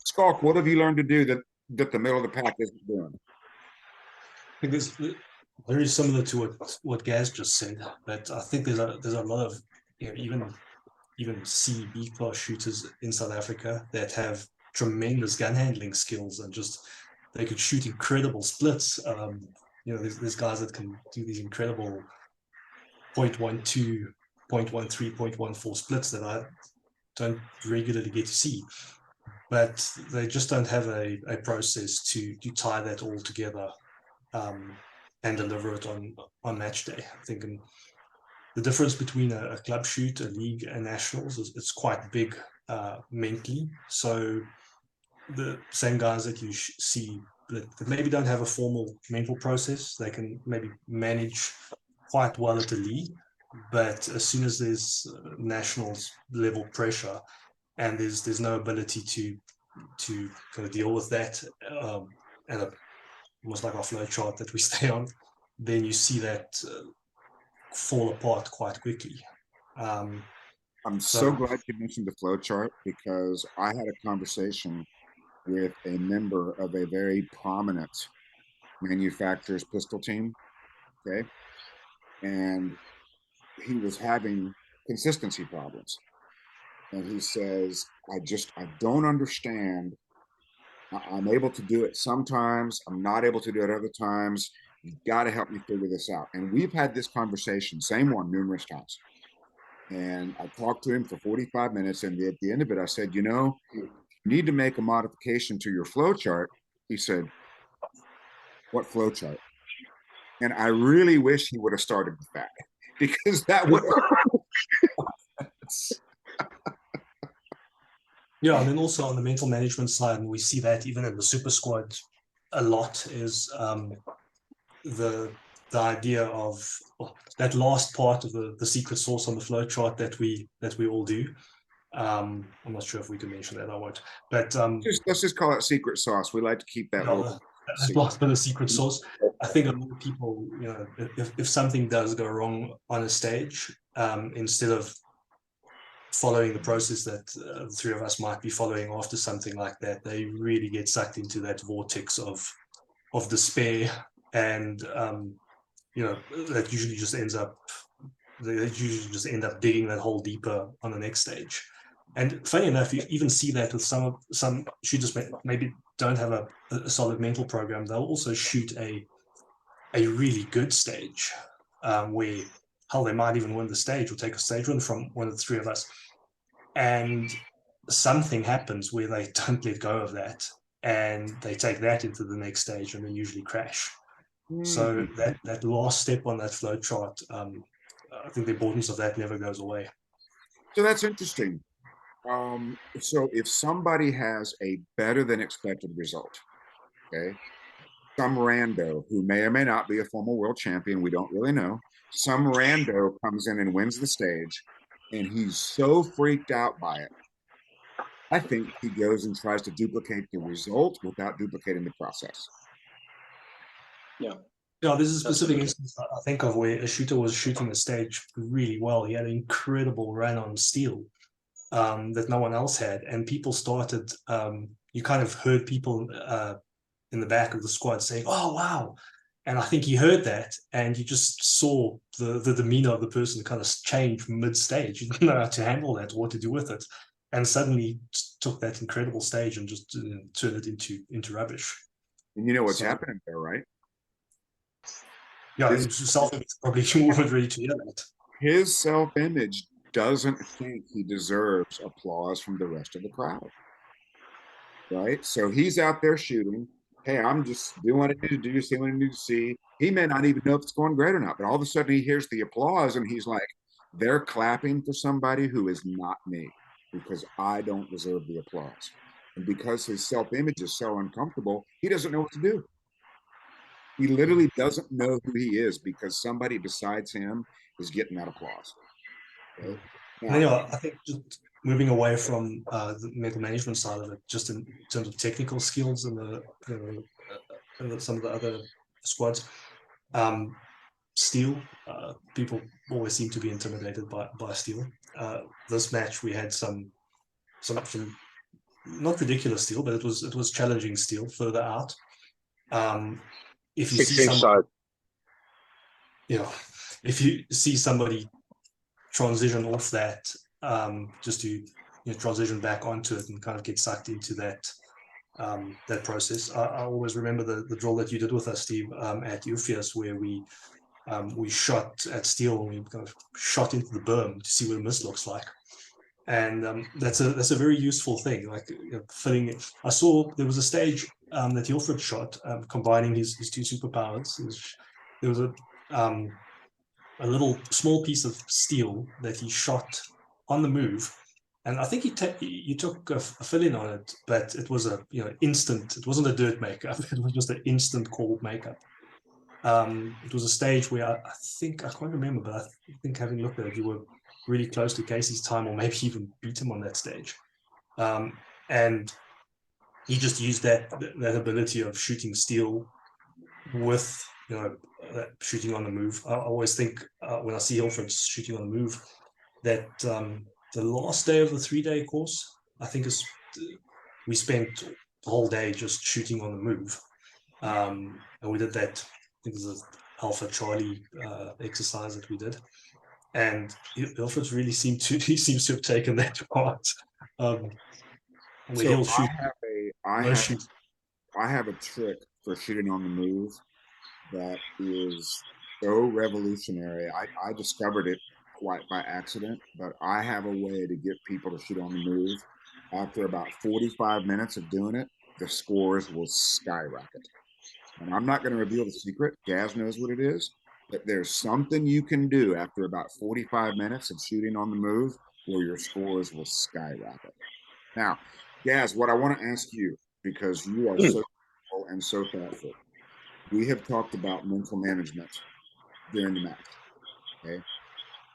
Schalk, what have you learned to do that the middle of the pack isn't doing? I think it's very similar to what Gaz just said, but I think there's a lot of, you know, even C, B class shooters in South Africa that have tremendous gun handling skills and just they could shoot incredible splits. You know, there's guys that can do these incredible 0.12, 0.13, 0.14 splits that I don't regularly get to see. But they just don't have a process to tie that all together and deliver it on match day. I think the difference between a club shoot, a league, and nationals it's quite big mentally. So the same guys that you see that maybe don't have a formal mental process, they can maybe manage quite well at the league. But as soon as there's nationals level pressure and there's no ability to kind of deal with that and almost like our flow chart that we stay on, then you see that fall apart quite quickly. I'm so glad you mentioned the flow chart because I had a conversation with a member of a very prominent manufacturer's pistol team. Okay. And he was having consistency problems. And he says, I don't understand. I'm able to do it sometimes. I'm not able to do it other times. You've got to help me figure this out. And we've had this conversation, same one, numerous times. And I talked to him for 45 minutes. And at the end of it, I said, you need to make a modification to your flow chart. He said, what flow chart? And I really wish he would have started with that because that would Yeah, and then also on the mental management side, and we see that even in the super squad a lot, is the idea of that last part of the secret sauce on the flow chart that we all do. I'm not sure if we can mention that. I won't. But let's just call it secret sauce. We like to keep that. That last bit of secret sauce. I think a lot of people, if something does go wrong on a stage, instead of following the process that the three of us might be following after something like that, they really get sucked into that vortex of despair, and that usually just ends up end up digging that hole deeper on the next stage. And funny enough, you even see that with some shooters maybe don't have a solid mental program. They'll also shoot a really good stage where they might even win the stage or take a stage win from one of the three of us. And something happens where they don't let go of that and they take that into the next stage and they usually crash. So that last step on that flow chart, I think the importance of that never goes away. So that's interesting. So if somebody has a better than expected result, okay, some rando who may or may not be a former world champion, we don't really know, some rando comes in and wins the stage and he's so freaked out by it, I think he goes and tries to duplicate the result without duplicating the process. Yeah. Yeah, this is a specific instance I think of where a shooter was shooting the stage really well. He had an incredible run on steel that no one else had, and people started you kind of heard people in the back of the squad saying, "Oh wow." And I think he heard that, and you just saw the demeanor of the person kind of change mid-stage. You didn't know how to handle that, what to do with it, and suddenly took that incredible stage and just turned it into rubbish. And you know what's happening there, right? Yeah, self-image probably wasn't ready to hear that. His self-image doesn't think he deserves applause from the rest of the crowd, right? So he's out there shooting. Hey, I'm just doing what I need to do, see what I need to see. He may not even know if it's going great or not, but all of a sudden he hears the applause and he's like, they're clapping for somebody who is not me because I don't deserve the applause. And because his self-image is so uncomfortable, he doesn't know what to do. He literally doesn't know who he is because somebody besides him is getting that applause. Okay? Now, Anyway, I think just moving away from the mental management side of it, just in terms of technical skills and some of the other squads, steel, people always seem to be intimidated by steel. This match we had some not ridiculous steel, but it was challenging steel further out. If you see somebody, if you see somebody transition off that, just to transition back onto it and kind of get sucked into that process. I always remember the drill that you did with us, Steve, at Ufias, where we shot at steel and we kind of shot into the berm to see what a miss looks like. And that's a very useful thing, like filling it. I saw there was a stage that Hilfred shot, combining his two superpowers. There was a little small piece of steel that he shot on the move, and I think you took a fill-in on it, but it was instant. It wasn't a dirt makeup. It was just an instant cold makeup. It was a stage where I can't remember, but I think having looked at it, you were really close to Casey's time, or maybe even beat him on that stage. And he just used that ability of shooting steel with shooting on the move. I always think when I see Hilfred shooting on the move, that the last day of the 3-day course, I think we spent the whole day just shooting on the move, and we did that. I think it was an Alpha Charlie exercise that we did, and Hilfred really seems to have taken that part. So he'll shoot. I have a trick for shooting on the move that is so revolutionary. I discovered it quite by accident, but I have a way to get people to shoot on the move. After about 45 minutes of doing it, the scores will skyrocket. And I'm not going to reveal the secret. Gaz knows what it is, but there's something you can do after about 45 minutes of shooting on the move where your scores will skyrocket. Now, Gaz, what I want to ask you, because you are so cool and so thoughtful, we have talked about mental management during the match, okay?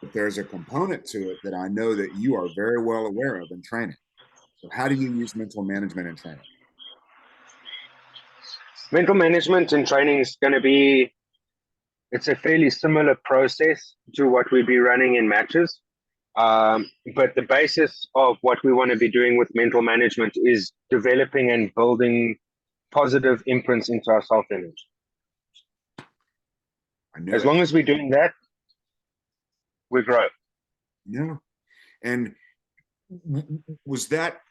But there's a component to it that I know that you are very well aware of in training. So how do you use mental management in training? Mental management in training is going to be, it's a fairly similar process to what we'd be running in matches. But the basis of what we want to be doing with mental management is developing and building positive imprints into our self-image. As long as we're doing that, we grow. Yeah. And was that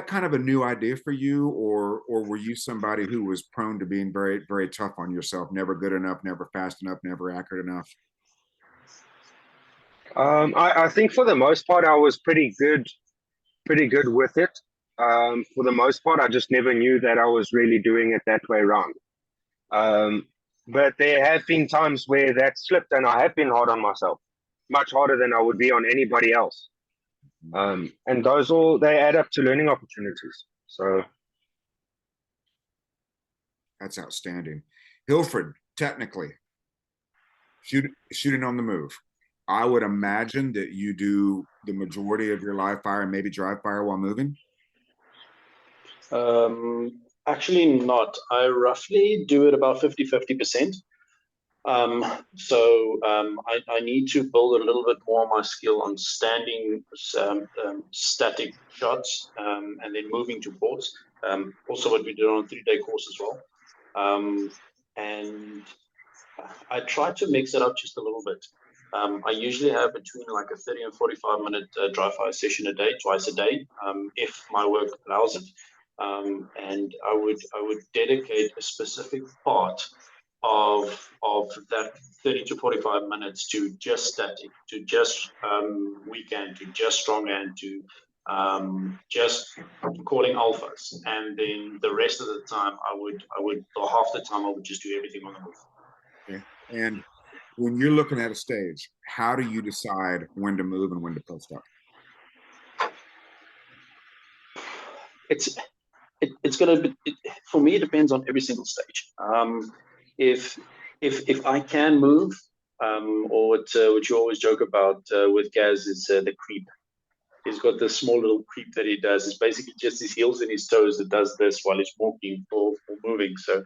kind of a new idea for you, or were you somebody who was prone to being very, very tough on yourself, never good enough, never fast enough, never accurate enough? I think for the most part, I was pretty good with it. For the most part, I just never knew that I was really doing it that way around. But there have been times where that slipped, and I have been hard on myself, much harder than I would be on anybody else. And those they add up to learning opportunities. So that's outstanding. Hilfred, technically, shooting on the move. I would imagine that you do the majority of your live fire and maybe dry fire while moving. Actually not. I roughly do it about 50-50%. I need to build a little bit more of my skill on standing static shots and then moving to boards. Also what we did on a 3-day course as well. And I try to mix it up just a little bit. I usually have between like a 30 and 45-minute dry fire session a day, twice a day, if my work allows it. And I would dedicate a specific part of that 30 to 45 minutes to just static, to just weekend, to just strongman, to just calling alphas, and then the rest of the time or half the time I would just do everything on the move. Okay. And when you're looking at a stage, how do you decide when to move and when to post up? It's going to be, for me, it depends on every single stage. If I can move, or what you always joke about with Gaz is the creep. He's got this small little creep that he does. It's basically just his heels and his toes that does this while he's walking or moving. So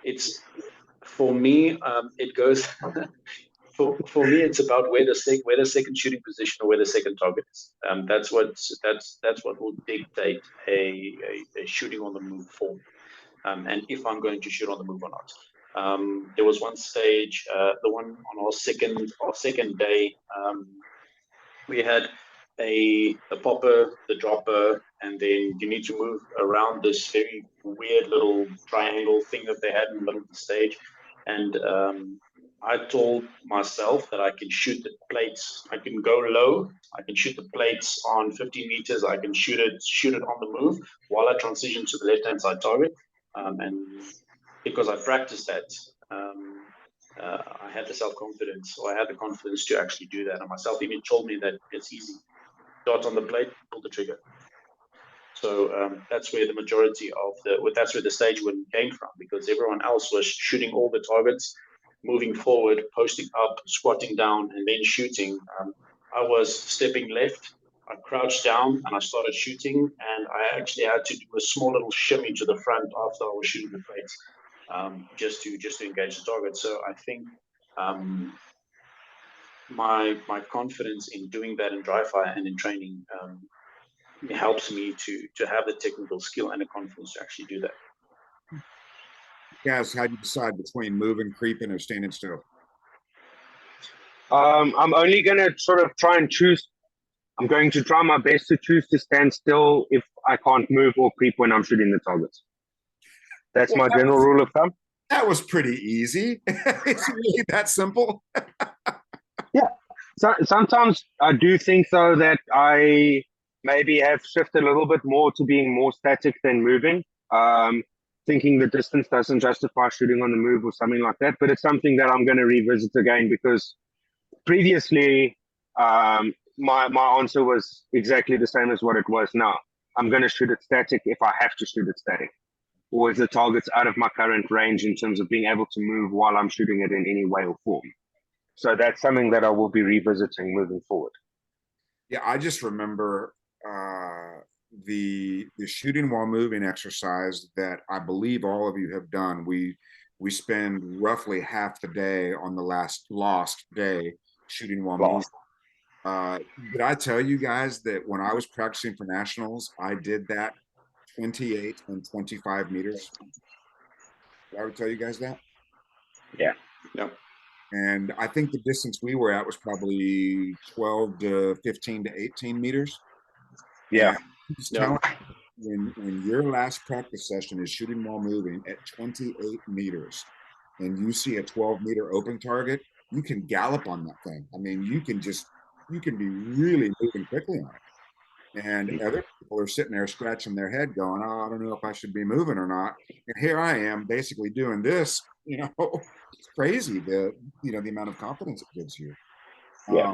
it's, for me, it goes for me, it's about where the second shooting position or where the second target is. That's what will dictate a shooting on the move form, and if I'm going to shoot on the move or not. There was one stage, the one on our second day, we had a popper, the dropper, and then you need to move around this very weird little triangle thing that they had in the middle of the stage. And I told myself that I can shoot the plates. I can go low. I can shoot the plates on 15 meters. I can shoot it on the move while I transition to the left-hand side target. And because I practiced that, I had the self-confidence, or I had the confidence to actually do that. And myself even told me that it's easy. Dot on the plate, pull the trigger. So that's where the majority of that's where the stage win came from, because everyone else was shooting all the targets, moving forward, posting up, squatting down, and then shooting. I was stepping left, I crouched down, and I started shooting, and I actually had to do a small little shimmy to the front after I was shooting the plates, just to engage the target. So I think my confidence in doing that in dry fire and in training helps me to have the technical skill and the confidence to actually do that. Guys, how do you decide between moving, creeping, or standing still? I'm only going to sort of try and choose. I'm going to try my best to choose to stand still if I can't move or creep when I'm shooting the targets. That's my general rule of thumb. That was pretty easy. It's really that simple. Yeah. So sometimes I do think, though, that I maybe have shifted a little bit more to being more static than moving. Thinking the distance doesn't justify shooting on the move or something like that. But it's something that I'm going to revisit again, because previously my answer was exactly the same as what it was now. I'm going to shoot it static if I have to shoot it static, or if the target's out of my current range in terms of being able to move while I'm shooting it in any way or form. So that's something that I will be revisiting moving forward. Yeah, I just remember the shooting while moving exercise that I believe all of you have done. We spend roughly half the day on the lost day shooting while moving. Did I tell you guys that when I was practicing for nationals, I did that 28 and 25 meters? Did I ever tell you guys that? Yeah. No. And I think the distance we were at was probably 12 to 15 to 18 meters. Yeah. When your last practice session is shooting while moving at 28 meters and you see a 12-meter open target, you can gallop on that thing. I mean, you can be really moving quickly on it. And other people are sitting there scratching their head going, oh, I don't know if I should be moving or not. And here I am basically doing this, it's crazy, the amount of confidence it gives you. Yeah.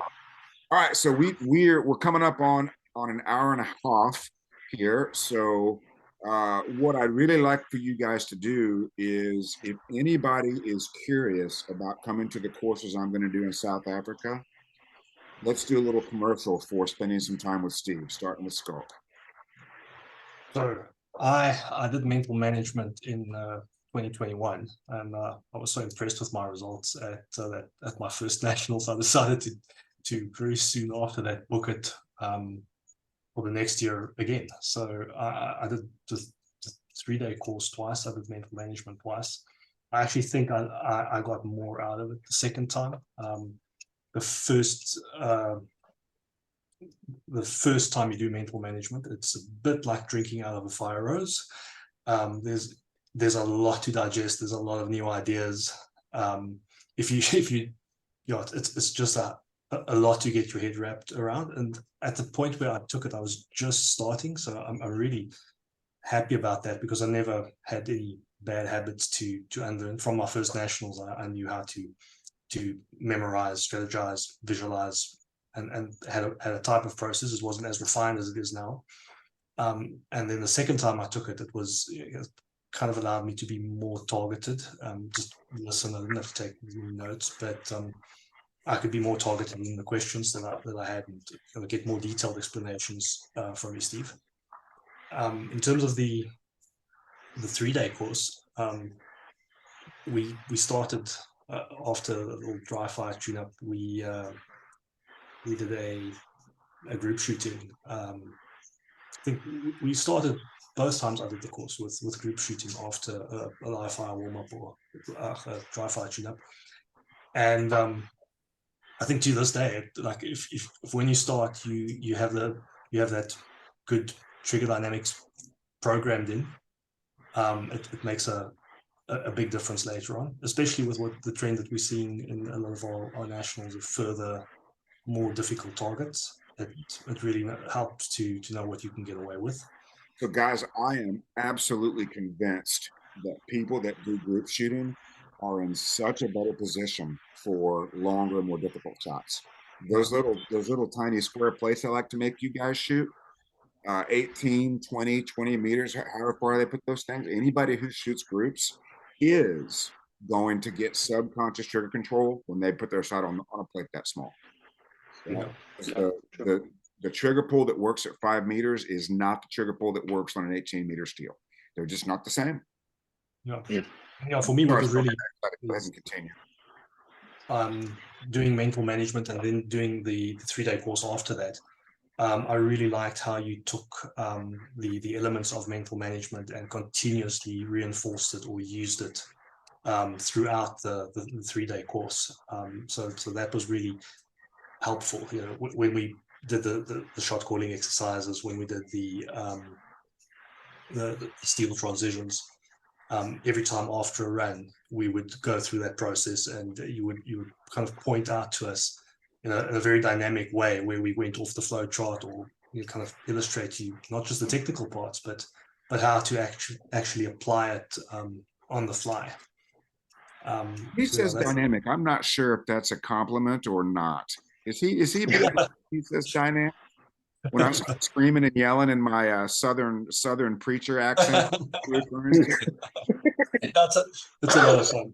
All right, so we're coming up on an hour and a half here. So what I'd really like for you guys to do is, if anybody is curious about coming to the courses I'm going to do in South Africa, let's do a little commercial for spending some time with Steve, starting with Schalk. So I did mental management in 2021, and I was so impressed with my results at my first nationals. I decided to very soon after that book it for the next year again. So I did the 3-day course twice. I did mental management twice. I actually think I got more out of it the second time. The first time you do mental management, it's a bit like drinking out of a fire hose. There's a lot to digest. There's a lot of new ideas. If you it's just a lot to get your head wrapped around. And at the point where I took it, I was just starting, so I'm really happy about that, because I never had any bad habits to unlearn. From my first nationals, I knew how to memorize, strategize, visualize, and had a type of process. It wasn't as refined as it is now. And then the second time I took it, it was kind of allowed me to be more targeted. Just listen. I didn't have to take notes, but I could be more targeted in the questions that I had, and get more detailed explanations from you, Steve. In terms of the 3-day course, we started after a little dry fire tune-up. We did a group shooting. I think we started both times I did the course with group shooting after a live fire warm-up or a dry fire tune-up. And I think to this day, like if when you start, you have that good trigger dynamics programmed in, it makes a big difference later on, especially with what the trend that we're seeing in a lot of our nationals of further, more difficult targets. It really helps to know what you can get away with. So guys, I am absolutely convinced that people that do group shooting are in such a better position for longer, more difficult shots. Those little tiny square plates I like to make you guys shoot, 18, 20 meters, however far they put those things. Anybody who shoots groups is going to get subconscious trigger control when they put their sight on a plate that small. Right? The trigger pull that works at 5 meters is not the trigger pull that works on an 18-meter steel. They're just not the same. Yeah. For me, what was really go ahead and continue. Doing mental management and then doing the 3-day course after that. I really liked how you took the elements of mental management and continuously reinforced it or used it throughout the 3-day course. So that was really helpful. When we did the shot calling exercises, when we did the steel transitions, every time after a run, we would go through that process, and you would kind of point out to us in a very dynamic way where we went off the flow chart, or kind of illustrate to you not just the technical parts, but how to actually apply it on the fly. He says dynamic. I'm not sure if that's a compliment or not. Is he? He says dynamic. When I start screaming and yelling in my southern preacher accent, it's a lot of fun.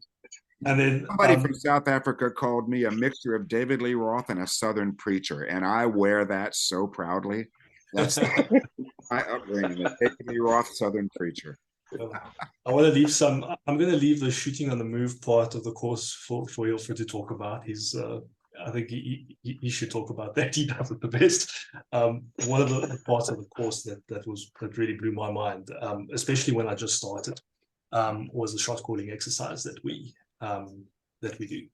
And then somebody from South Africa called me a mixture of David Lee Roth and a southern preacher, and I wear that so proudly. That's my upbringing, a David Lee Roth southern preacher. I want to leave some. I'm going to leave the shooting on the move part of the course for Hilfred to talk about. I think he should talk about that. He does it the best. One of the parts of the course that really blew my mind, especially when I just started, was the shot calling exercise that we do.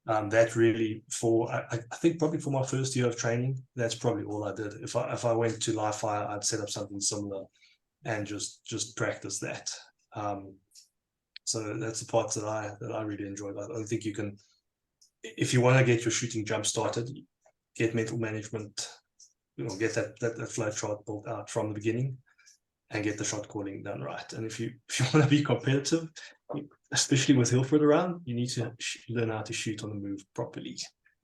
That really, I think probably for my first year of training, that's probably all I did. If I went to live fire, I'd set up something similar and just practice that. So that's the parts that I really enjoyed. I don't think you can, if you want to get your shooting jump started, get mental management, get that flow chart built out from the beginning, and get the shot calling done right. And if you want to be competitive, especially with Hilfred around, you need to learn how to shoot on the move properly.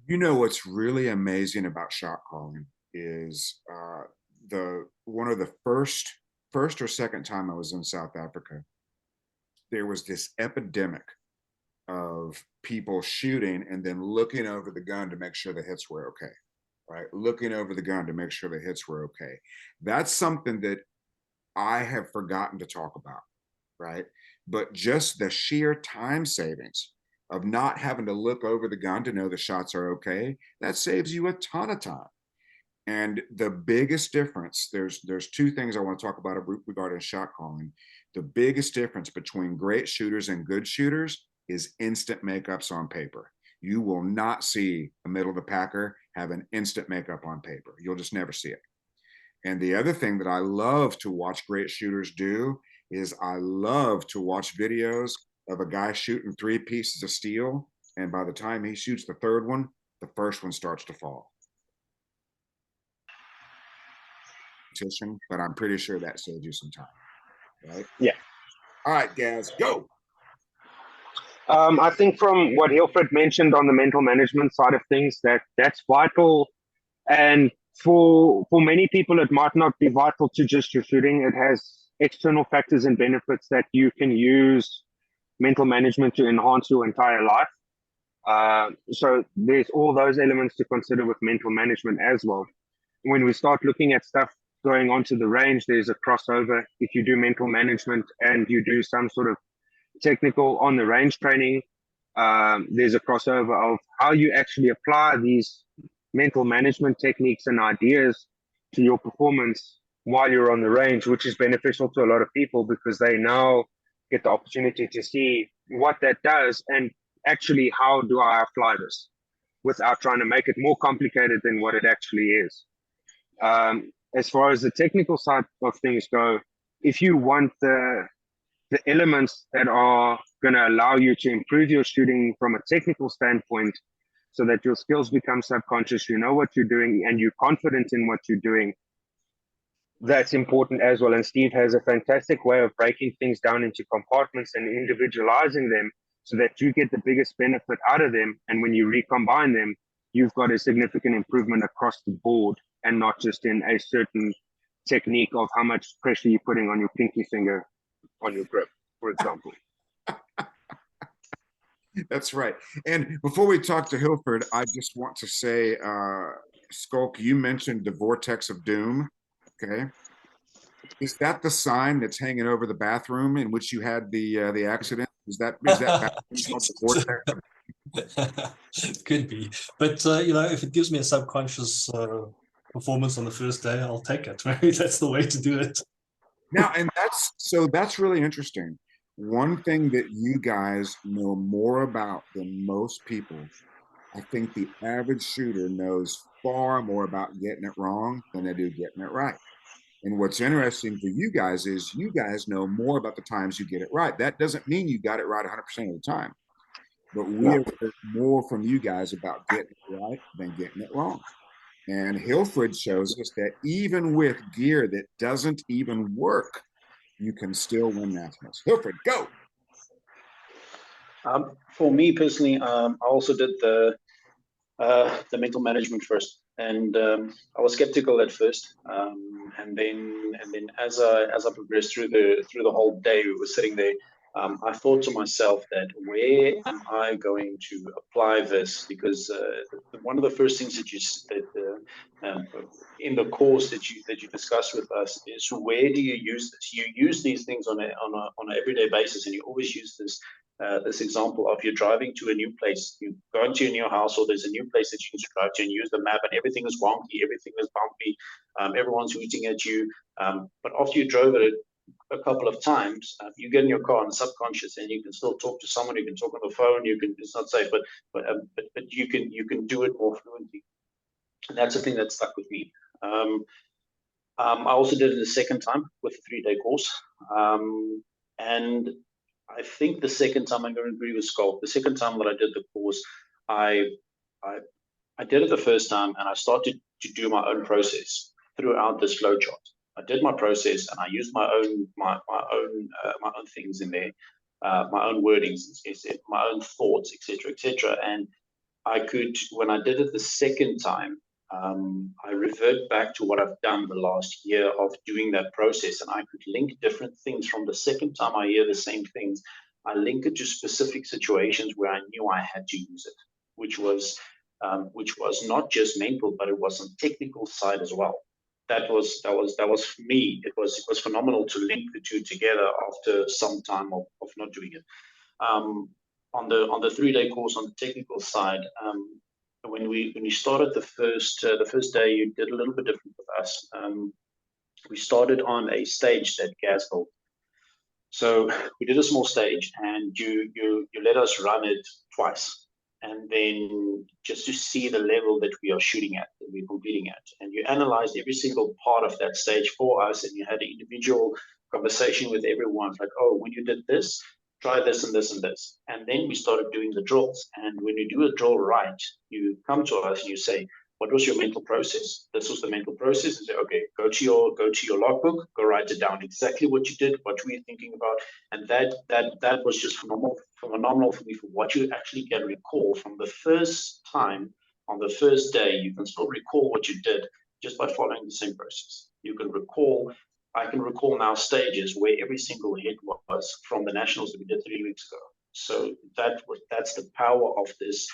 What's really amazing about shot calling is one of the first or second time I was in South Africa, there was this epidemic of people shooting and then looking over the gun to make sure the hits were okay, right? Looking over the gun to make sure the hits were okay. That's something that I have forgotten to talk about, right? but just the sheer time savings of not having to look over the gun to know the shots are okay, that saves you a ton of time. And the biggest difference, there's two things I want to talk about regarding shot calling. The biggest difference between great shooters and good shooters is instant makeups on paper. You will not see a middle of the packer have an instant makeup on paper. You'll just never see it. And the other thing that I love to watch great shooters do is I love to watch videos of a guy shooting 3 pieces of steel. And by the time he shoots the third one, the first one starts to fall. But I'm pretty sure that saved you some time, right? Yeah. All right, Gaz, go. I think from what Hilfred mentioned on the mental management side of things, that's vital. And for many people, it might not be vital to just your shooting. It has external factors and benefits that you can use mental management to enhance your entire life. So there's all those elements to consider with mental management as well. When we start looking at stuff going onto the range, there's a crossover. If you do mental management and you do some sort of technical on the range training, there's a crossover of how you actually apply these mental management techniques and ideas to your performance while you're on the range, which is beneficial to a lot of people because they now get the opportunity to see what that does and actually how do I apply this without trying to make it more complicated than what it actually is. As far as the technical side of things go, if you want the elements that are going to allow you to improve your shooting from a technical standpoint so that your skills become subconscious, you know what you're doing, and you're confident in what you're doing, that's important as well. And Steve has a fantastic way of breaking things down into compartments and individualizing them so that you get the biggest benefit out of them. And when you recombine them, you've got a significant improvement across the board and not just in a certain technique of how much pressure you're putting on your pinky finger on your grip, for example. That's right. And before we talk to Hilfred, I just want to say, Schalk, you mentioned the vortex of doom. Okay. Is that the sign that's hanging over the bathroom in which you had the accident? Is that bathroom called the vortex? Could be, but you know, if it gives me a subconscious performance on the first day, I'll take it. Maybe that's the way to do it. Now, and that's really interesting. One thing that you guys know more about than most people, I think the average shooter knows far more about getting it wrong than they do getting it right. And what's interesting for you guys is you guys know more about the times you get it right. That doesn't mean you got it right 100% of the time, but we have heard more from you guys about getting it right than getting it wrong. And Hilfred shows us that even with gear that doesn't even work, you can still win nationals. Hilfred, go. For me personally, I also did the mental management first, and I was skeptical at first, and then as I progressed through the whole day, we were sitting there. I thought to myself that where am I going to apply this? Because one of the first things in the course that you discussed with us is where do you use this? You use these things on an everyday basis, and you always use this example of you're driving to a new place, you go into a new house, or there's a new place that you can drive to and use the map, and everything is wonky, everything is bumpy, everyone's hooting at you. But after you drove it a couple of times, you get in your car in the subconscious, and you can still talk to someone. You can talk on the phone. You can. It's not safe, but you can do it more fluently, and that's the thing that stuck with me. I also did it a second time with a 3-day course, and I think the second time, I'm going to agree with Schalk. The second time that I did the course, I did it the first time, and I started to do my own process throughout this flow chart. I did my process, and I used my own things in there, my own wordings, my own thoughts, etc. And I could, when I did it the second time, I revert back to what I've done the last year of doing that process, and I could link different things from the second time I hear the same things. I link it to specific situations where I knew I had to use it, which was not just mental, but it was on technical side as well. that was for me. It was phenomenal to link the two together after some time of not doing it. On the 3-day course on the technical side, when we started the first day, you did a little bit different with us. We started on a stage that Gaz built. So we did a small stage, and you let us run it twice, and then just to see the level that we are shooting at, that we're competing at, and you analyzed every single part of that stage for us, and you had an individual conversation with everyone, like, oh, when you did this, try this and this and this, and then we started doing the drills. And when you do a drill right, you come to us and you say, what was your mental process? This was the mental process. And say, okay, go to your logbook, go write it down exactly what you did, what were you thinking about, and that was just phenomenal for me, for what you actually can recall from the first time on the first day. You can still recall what you did just by following the same process. You can recall. I can recall now stages where every single hit was from the nationals that we did 3 weeks ago. So that's the power of this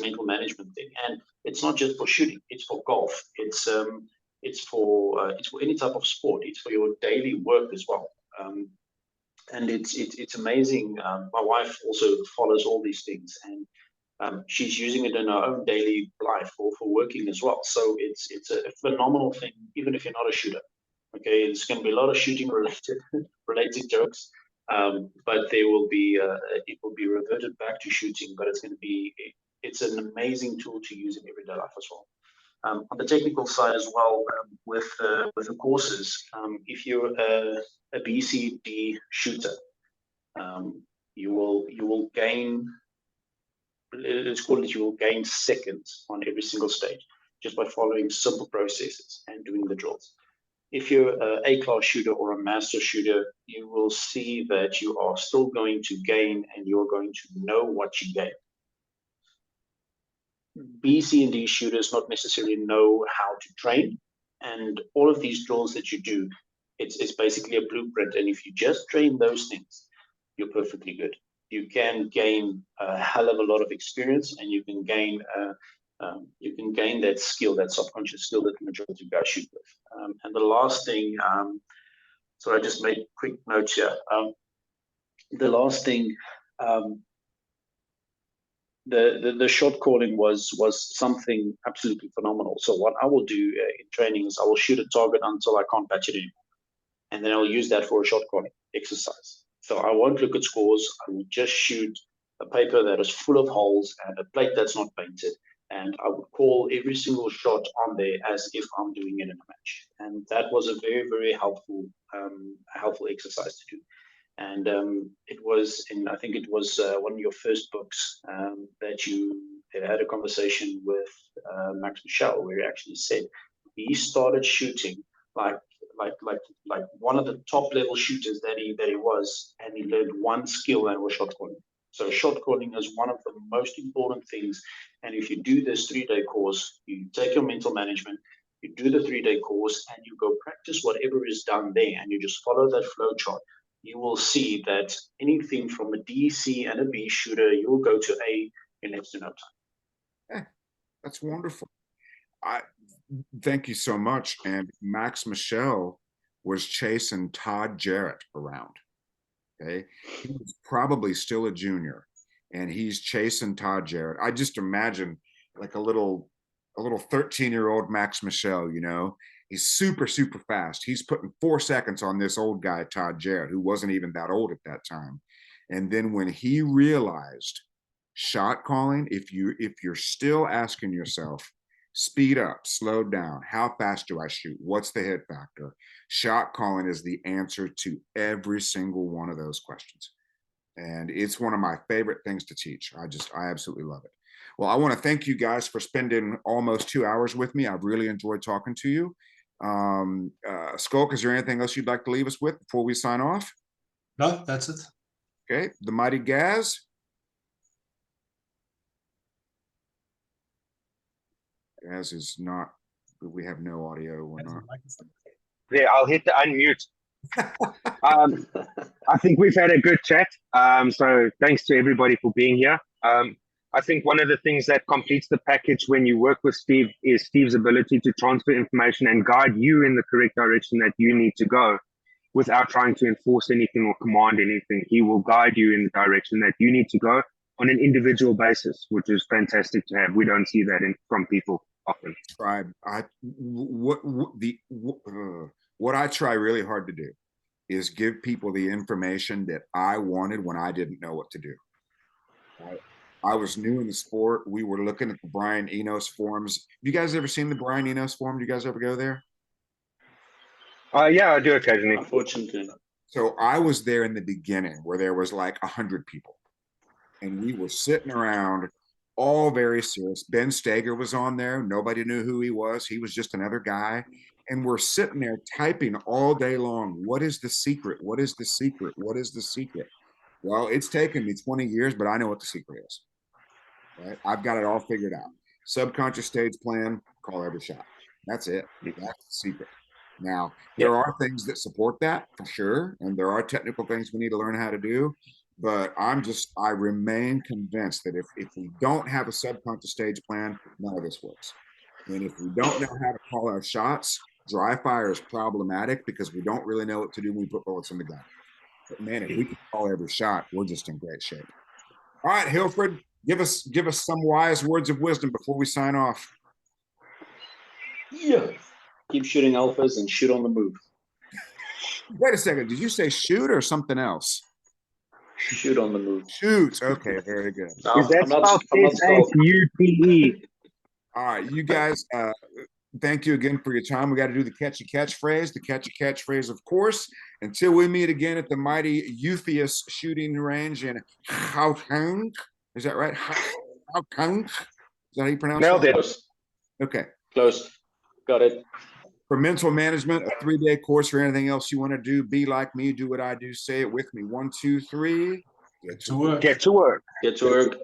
mental management thing. And it's not just for shooting; it's for golf. It's for any type of sport. It's for your daily work as well. And it's amazing. My wife also follows all these things, and she's using it in her own daily life for working as well. So it's a phenomenal thing, even if you're not a shooter. Okay, it's going to be a lot of shooting related jokes, but there will be it will be reverted back to shooting. But it's an amazing tool to use in everyday life as well. On the technical side as well, with the courses, if you're a BCD shooter, you will gain. Let's call it, you will gain seconds on every single stage just by following simple processes and doing the drills. If you're an A-class shooter or a master shooter, you will see that you are still going to gain, and you're going to know what you gain. B, C, and D shooters not necessarily know how to train, and all of these drills that you do, it's basically a blueprint. And if you just train those things, you're perfectly good. You can gain a hell of a lot of experience, and you can gain that skill, that subconscious skill that the majority of guys shoot with. And the last thing, so I just made quick notes here. The last thing, the shot calling was something absolutely phenomenal. So what I will do in training is I will shoot a target until I can't patch it anymore, and then I'll use that for a shot calling exercise. So I won't look at scores. I will just shoot a paper that is full of holes and a plate that's not painted, and I would call every single shot on there as if I'm doing it in a match. And that was a very, very helpful exercise to do. And I think it was one of your first books that had a conversation with Max Michel, where he actually said he started shooting like one of the top level shooters that he was, and he learned one skill, and it was shot calling. So shot calling is one of the most important things. And if you do this 3-day course, you take your mental management, you do the 3-day course, and you go practice whatever is done there, and you just follow that flow chart. You will see that anything from a D, C, and a B shooter, you'll go to A in next to no time. Yeah, that's wonderful. Thank you so much. And Max Michel was chasing Todd Jarrett around. Okay, he was probably still a junior, and he's chasing Todd Jarrett. I just imagine like a little 13-year-old Max Michel. You know, he's super fast. He's putting 4 seconds on this old guy Todd Jarrett, who wasn't even that old at that time. And then when he realized shot calling, if you're still asking yourself, speed up, slow down, how fast do I shoot, what's the hit factor, shot calling is the answer to every single one of those questions. And it's one of my favorite things to teach. I absolutely love it. Well, I want to thank you guys for spending almost 2 hours with me. I've really enjoyed talking to you. Schalk, is there anything else you'd like to leave us with before we sign off? No, that's it. Okay, the mighty Gaz. Gaz is not, we have no audio. We're not. Yeah, I'll hit the unmute. I think we've had a good chat. So thanks to everybody for being here. I think one of the things that completes the package when you work with Steve is Steve's ability to transfer information and guide you in the correct direction that you need to go without trying to enforce anything or command anything. He will guide you in the direction that you need to go on an individual basis, which is fantastic to have. We don't see that from people often. What I try really hard to do is give people the information that I wanted when I didn't know what to do. I was new in the sport. We were looking at the Brian Enos forums. Have you guys ever seen the Brian Enos forum? Do you guys ever go there? Yeah, I do occasionally. Unfortunately. So I was there in the beginning where there was like 100 people. And we were sitting around all very serious. Ben Steger was on there. Nobody knew who he was. He was just another guy. And we're sitting there typing all day long. What is the secret? What is the secret? What is the secret? Well, it's taken me 20 years, but I know what the secret is. Right? I've got it all figured out. Subconscious stage plan, call every shot. That's it. That's the secret. Now, there are things that support that for sure. And there are technical things we need to learn how to do. But I remain convinced that if we don't have a subconscious stage plan, none of this works. And if we don't know how to call our shots, dry fire is problematic because we don't really know what to do when we put bullets in the gun. But man, if we can call every shot, we're just in great shape. All right, Hilfred, give us some wise words of wisdom before we sign off. Yeah. Keep shooting alphas and shoot on the move. Wait a second. Did you say shoot or something else? Shoot on the move. Shoot. Okay, very good. I'm not S-H-U-T-E. All right, you guys, thank you again for your time. We got to do the catchy catchphrase. The catchy catchphrase, of course. Until we meet again at the mighty Eupheus shooting range in Schalk. Is that right? Schalk. Is that how you pronounce it? Nailed it. Okay. Close. Got it. For mental management, a 3-day course or anything else you want to do, be like me, do what I do, say it with me. 1, 2, 3. Get to work. Get to work. Get to work.